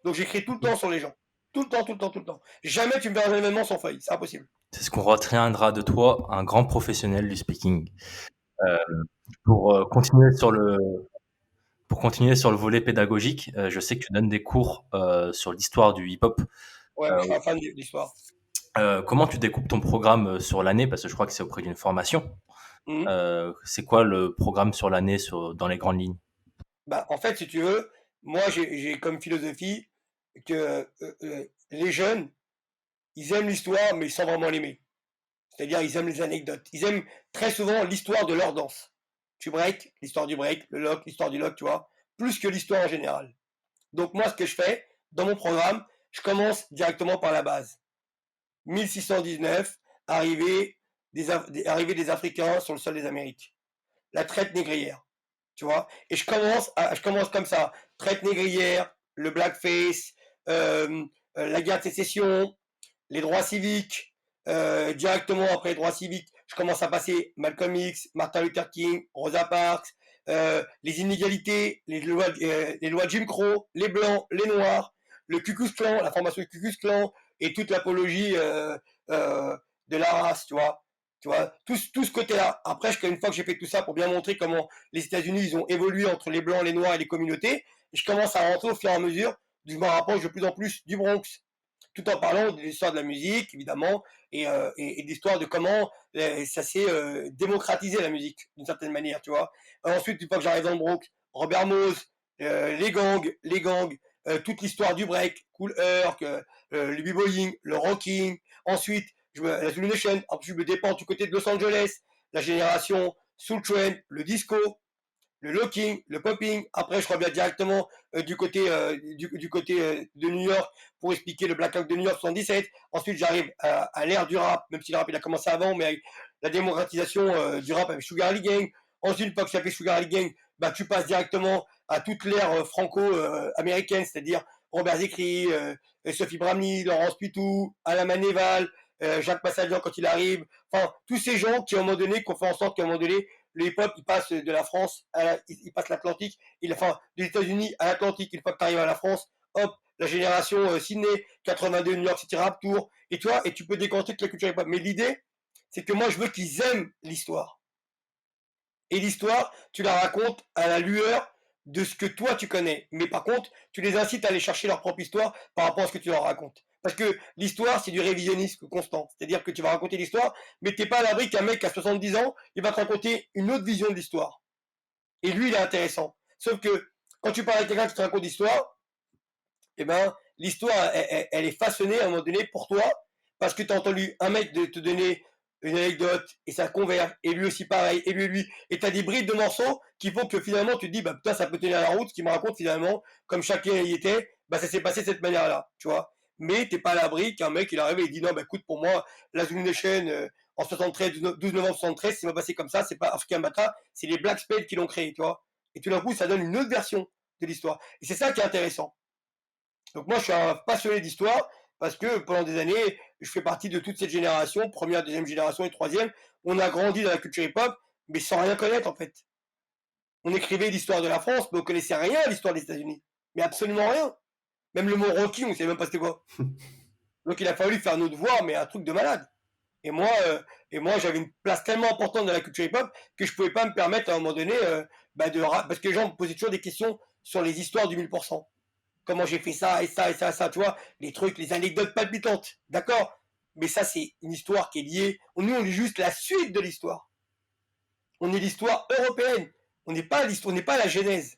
Donc j'écris tout le temps sur les gens. Tout le temps, tout le temps, tout le temps. Jamais tu me verras un événement sans feuille, c'est impossible. C'est ce qu'on retiendra de toi, un grand professionnel du speaking. Euh, continuer pour continuer sur le volet pédagogique, je sais que tu donnes des cours sur l'histoire du hip-hop. Ouais, Euh, je suis un fan de l'histoire. Comment tu découpes ton programme sur l'année? Parce que je crois que c'est auprès d'une formation. Mhm. C'est quoi le programme sur l'année dans les grandes lignes? Bah, en fait, si tu veux, moi, j'ai comme philosophie que les jeunes, ils aiment l'histoire, mais sans vraiment l'aimer. C'est-à-dire, ils aiment les anecdotes. Ils aiment très souvent l'histoire de leur danse. Tu break, l'histoire du break, le lock, l'histoire du lock, tu vois, plus que l'histoire en général. Donc, moi, ce que je fais, dans mon programme, je commence directement par la base. 1619, arrivée des Africains sur le sol des Amériques. La traite négrière, tu vois. Et je commence comme ça. Traite négrière, le blackface, la guerre de sécession, les droits civiques, directement après les droits civiques, je commence à passer Malcolm X, Martin Luther King, Rosa Parks, les inégalités, les lois de Jim Crow, les blancs, les noirs, le Ku Klux Klan, la formation du Ku Klux Klan et toute l'apologie de la race, tu vois, tout ce côté-là. Après, une fois que j'ai fait tout ça pour bien montrer comment les États-Unis ils ont évolué entre les blancs, les noirs et les communautés, je commence à rentrer au fur et à mesure, je me rapproche de plus en plus du Bronx, tout en parlant de l'histoire de la musique, évidemment, et de l'histoire de comment ça s'est démocratisé la musique, d'une certaine manière, tu vois. Ensuite, une fois que j'arrive dans le Bronx, Robert Mose, les gangs, toute l'histoire du break, Cool Herc, le b-boying, le rocking. Ensuite, la Zulu Nation. Ensuite, je me dépends du côté de Los Angeles, la génération Soul Train, le disco, le locking, le popping. Après, je reviens directement du côté, de New York pour expliquer le Black Rock de New York 77. Ensuite, j'arrive à l'ère du rap, même si le rap il a commencé avant, mais avec la démocratisation du rap avec Sugar Lee Gang. Ensuite, une fois que tu as fait Sugar Lee Gang, bah, tu passes directement à toute l'ère franco-américaine, c'est-à-dire Robert Zicri, Sophie Bramley, Laurence Pitou, Alain Manéval, Jacques Passadian quand il arrive. Enfin, tous ces gens qui, à un moment donné, qui ont fait en sorte qu'à un moment donné, le hip-hop, il passe de la France, il passe l'Atlantique, enfin, des États-Unis à l'Atlantique. Une fois que tu arrives à la France, hop, la génération Sydney, 82, New York City Rap Tour, et toi, et tu peux décanter toute la culture hip-hop. Mais l'idée, c'est que moi, je veux qu'ils aiment l'histoire. Et l'histoire, tu la racontes à la lueur de ce que toi tu connais. Mais par contre, tu les incites à aller chercher leur propre histoire par rapport à ce que tu leur racontes. Parce que l'histoire, c'est du révisionnisme constant. C'est-à-dire que tu vas raconter l'histoire, mais t'es pas à l'abri qu'un mec qui a 70 ans, il va te raconter une autre vision de l'histoire. Et lui, il est intéressant. Sauf que quand tu parles avec quelqu'un qui te raconte l'histoire, eh ben, l'histoire, elle est façonnée à un moment donné pour toi, parce que tu as entendu un mec te donner une anecdote, et ça converge, et lui aussi pareil, et lui, et tu as des brides de morceaux qui font que finalement tu te dis, bah putain, ça peut tenir la route, ce qui me raconte finalement, comme chacun y était, bah ça s'est passé de cette manière-là, tu vois. Mais t'es pas à l'abri qu'un mec, il arrive et il dit, non, bah écoute, pour moi, la Zulu Nation, en 73, 12 novembre 73, c'est pas passé comme ça, c'est pas Africain Batra, c'est les Black Spades qui l'ont créé, tu vois. Et tout d'un coup, ça donne une autre version de l'histoire. Et c'est ça qui est intéressant. Donc moi, je suis un passionné d'histoire parce que pendant des années, je fais partie de toute cette génération, première, deuxième génération et troisième. On a grandi dans la culture hip-hop, mais sans rien connaître en fait. On écrivait l'histoire de la France, mais on connaissait rien à l'histoire des États-Unis. Mais absolument rien. Même le mot Rocky, on ne savait même pas c'était quoi. Donc il a fallu faire nos devoirs, mais un truc de malade. Et moi, j'avais une place tellement importante dans la culture hip-hop que je pouvais pas me permettre à un moment donné, parce que les gens me posaient toujours des questions sur les histoires du 1000%. Comment j'ai fait ça et ça et ça et ça, tu vois, les trucs, les anecdotes palpitantes, d'accord. Mais ça, c'est une histoire qui est liée. Nous, on est juste la suite de l'histoire. On est l'histoire européenne. On n'est pas l'histoire, on n'est pas la genèse.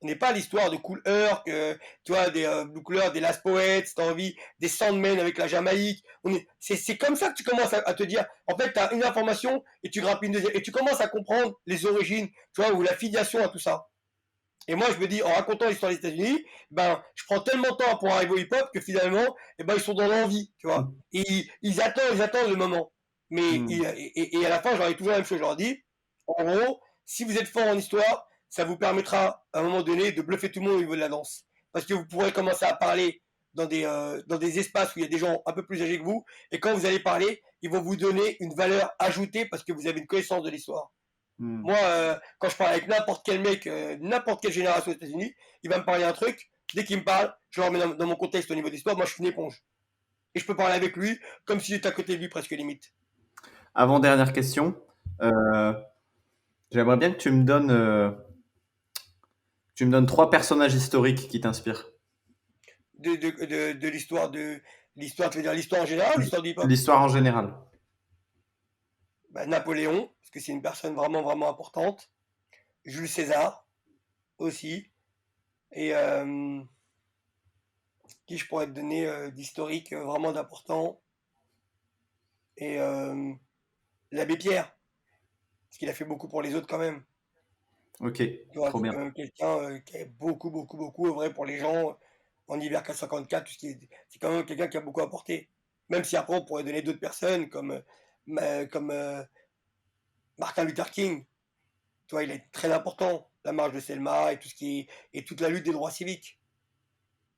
On n'est pas l'histoire de Cool Herc, tu vois, des Blue Couleurs, des Last Poets, si t'as envie, des Sandmen avec la Jamaïque. C'est comme ça que tu commences à te dire, en fait, tu as une information et tu grappes une deuxième. Et tu commences à comprendre les origines, tu vois, ou la filiation à tout ça. Et moi, je me dis, en racontant l'histoire des États-Unis, ben, je prends tellement de temps pour arriver au hip-hop que finalement, ben, ils sont dans l'envie, tu vois. Et ils attendent le moment. Mais, et à la fin, je leur dis toujours la même chose. Je leur dis, en gros, si vous êtes fort en histoire, ça vous permettra, à un moment donné, de bluffer tout le monde au niveau de la danse. Parce que vous pourrez commencer à parler dans des espaces où il y a des gens un peu plus âgés que vous. Et quand vous allez parler, ils vont vous donner une valeur ajoutée parce que vous avez une connaissance de l'histoire. Moi, quand je parle avec n'importe quel mec, n'importe quelle génération aux États-Unis, il va me parler un truc. Dès qu'il me parle, je le remets dans mon contexte au niveau d'histoire. Moi, je suis une éponge. Et je peux parler avec lui comme si j'étais à côté de lui, presque limite. Avant dernière question, j'aimerais bien que tu me donnes 3 personnages historiques qui t'inspirent. De l'histoire, tu veux dire l'histoire en général ou l'histoire du hip-hop? L'histoire en général. Ben, Napoléon, parce que c'est une personne vraiment, vraiment importante. Jules César, aussi. Et qui je pourrais te donner d'historique vraiment d'important? Et l'abbé Pierre, parce qu'il a fait beaucoup pour les autres quand même. Ok, Tu vois, trop c'est bien. quand même quelqu'un qui a beaucoup, beaucoup, beaucoup œuvré pour les gens en hiver 454. C'est quand même quelqu'un qui a beaucoup apporté. Même si après on pourrait donner d'autres personnes comme Martin Luther King. Tu vois, il est très important. La marche de Selma et tout ce qui est, et toute la lutte des droits civiques.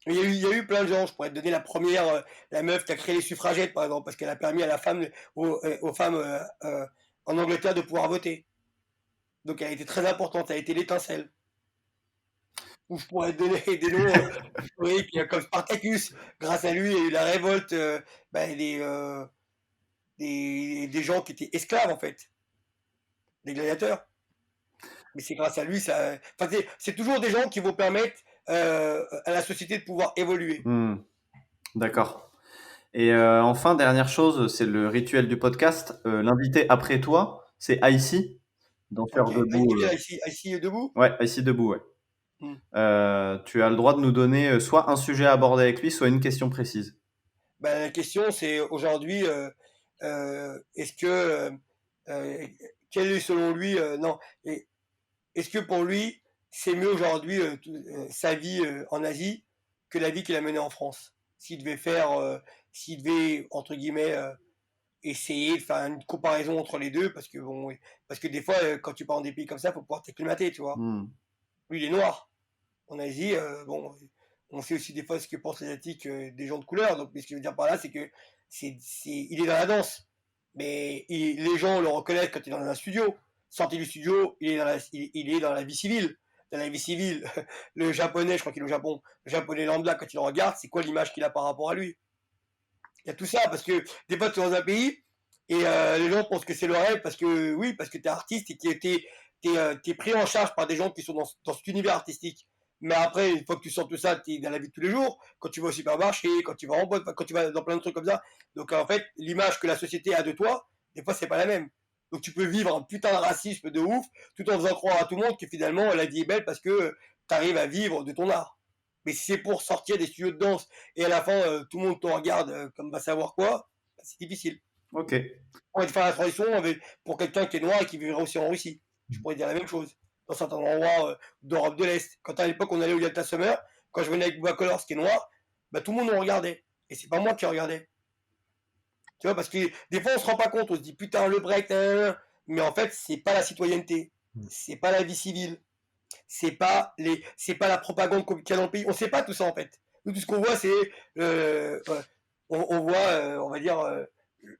Il y a eu plein de gens. Je pourrais te donner la première, la meuf qui a créé les suffragettes, par exemple, parce qu'elle a permis à la femme, aux femmes en Angleterre de pouvoir voter. Donc elle a été très importante, elle a été l'étincelle. Ou je pourrais te donner des noms historiques comme Spartacus. Grâce à lui, il y a eu la révolte des gens qui étaient esclaves, en fait, des gladiateurs. Mais c'est grâce à lui, ça. Enfin, c'est toujours des gens qui vont permettre à la société de pouvoir évoluer. D'accord. Et enfin, dernière chose, c'est le rituel du podcast. L'invité après toi, c'est Aïssi, danseur Ok, debout. ici debout. Ouais, Aïssi debout, ouais. Hmm. Tu as le droit de nous donner soit un sujet à aborder avec lui, soit une question précise. Ben, la question, c'est aujourd'hui, est-ce que, quel est selon lui, non, est-ce que pour lui, c'est mieux aujourd'hui sa vie en Asie que la vie qu'il a menée en France? S'il devait faire, s'il devait, entre guillemets, essayer de faire une comparaison entre les deux, parce que, bon, oui, parce que des fois, quand tu pars dans des pays comme ça, il faut pouvoir t'acclimater, tu vois. Lui, il est noir. En Asie, bon, on sait aussi des fois ce que pensent les Asiatiques des gens de couleur. Donc, ce que je veux dire par là, c'est que il est dans la danse. Mais les gens le reconnaissent quand il est dans un studio. Sorti du studio, il est dans la vie civile. Dans la vie civile, le japonais, je crois qu'il est au Japon, le japonais lambda, quand il le regarde, c'est quoi l'image qu'il a par rapport à lui? Il y a tout ça, parce que des fois, tu es dans un pays et les gens pensent que c'est le rêve, parce que oui, parce que tu es artiste et que tu es pris en charge par des gens qui sont dans cet univers artistique. Mais après, une fois que tu sors tout ça, tu es dans la vie de tous les jours, quand tu vas au supermarché, quand tu vas en boîte, quand tu vas dans plein de trucs comme ça. Donc en fait, l'image que la société a de toi, des fois, c'est pas la même. Donc tu peux vivre un putain de racisme de ouf, tout en faisant croire à tout le monde que finalement, la vie est belle parce que tu arrives à vivre de ton art. Mais si c'est pour sortir des studios de danse et à la fin, tout le monde te regarde comme va savoir quoi, c'est difficile. Ok. On va te faire la transition pour quelqu'un qui est noir et qui vivrait aussi en Russie. Je pourrais dire la même chose. Dans certains endroits d'Europe de l'Est. Quand à l'époque on allait au Yalta Summer, quand je venais avec Bouba Colors qui est noir, bah, tout le monde nous regardait. Et c'est pas moi qui regardais. Tu vois, parce que des fois on se rend pas compte, on se dit putain le break, mais en fait c'est pas la citoyenneté, c'est pas la vie civile, c'est pas la propagande qu'il y a dans le pays. On sait pas tout ça en fait. Nous tout ce qu'on voit c'est on voit on va dire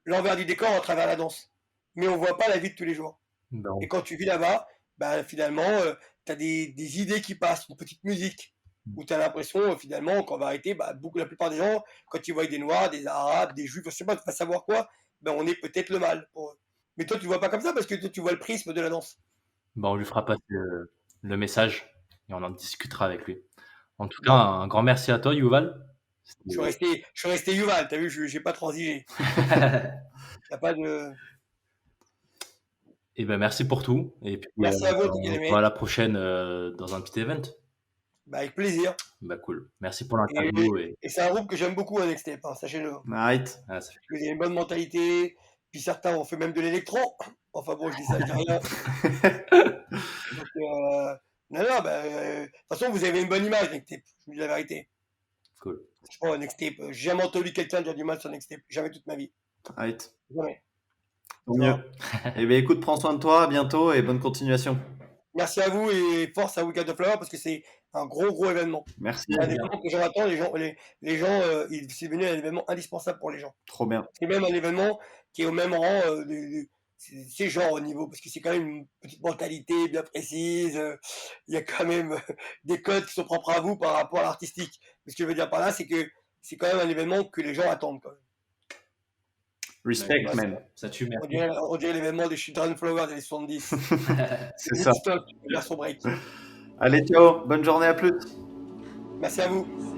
l'envers du décor à travers la danse, mais on voit pas la vie de tous les jours. Non. Et quand tu vis là-bas, bah, finalement tu as des idées qui passent, une petite musique où tu as l'impression finalement qu'on va arrêter, bah, la plupart des gens quand ils voient des noirs, des arabes, des juifs, je sais pas, tu vas savoir quoi, ben on est peut-être le mal pour eux. Mais toi tu vois pas comme ça parce que toi, tu vois le prisme de la danse. Bah, on lui fera passer le message et on en discutera avec lui. En tout cas, un grand merci à toi, Yuval. Je suis resté Yuval, t'as vu, j'ai pas transigé. Y a pas de... Et ben merci pour tout. Et puis Merci à vous, on se voit à la prochaine dans un petit event. Bah, avec plaisir. Bah cool. Merci pour l'interview. Et c'est un groupe que j'aime beaucoup, Next Step, hein, sachez-le. Arrête. Ah, ça fait... Vous avez une bonne mentalité, puis certains ont fait même de l'électro. Enfin bon, je dis ça, je dis rien. Donc, non, bah, de toute façon, vous avez une bonne image, Next Step, je vous dis la vérité. Cool. Je crois, Next Step, j'ai jamais entendu quelqu'un dire du mal sur Next Step, jamais toute ma vie. Arrête. Jamais. Tant mieux. Eh bien, écoute, prends soin de toi, à bientôt et bonne continuation. Merci à vous et force à Weekend of Flower parce que c'est un gros événement. Merci. C'est un événement que j'en attends. Les gens c'est devenu un événement indispensable pour les gens. Trop bien. C'est même un événement qui est au même rang c'est genre au niveau, parce que c'est quand même une petite mentalité bien précise. Il y a quand même des codes qui sont propres à vous par rapport à l'artistique. Ce que je veux dire par là, c'est que c'est quand même un événement que les gens attendent quand même. Respect, Ouais, man. Ça tue, merci. On dirait l'événement des Children Flowers des 70. C'est ça. Version break. Allez, ciao. Bonne journée, à plus. Merci à vous.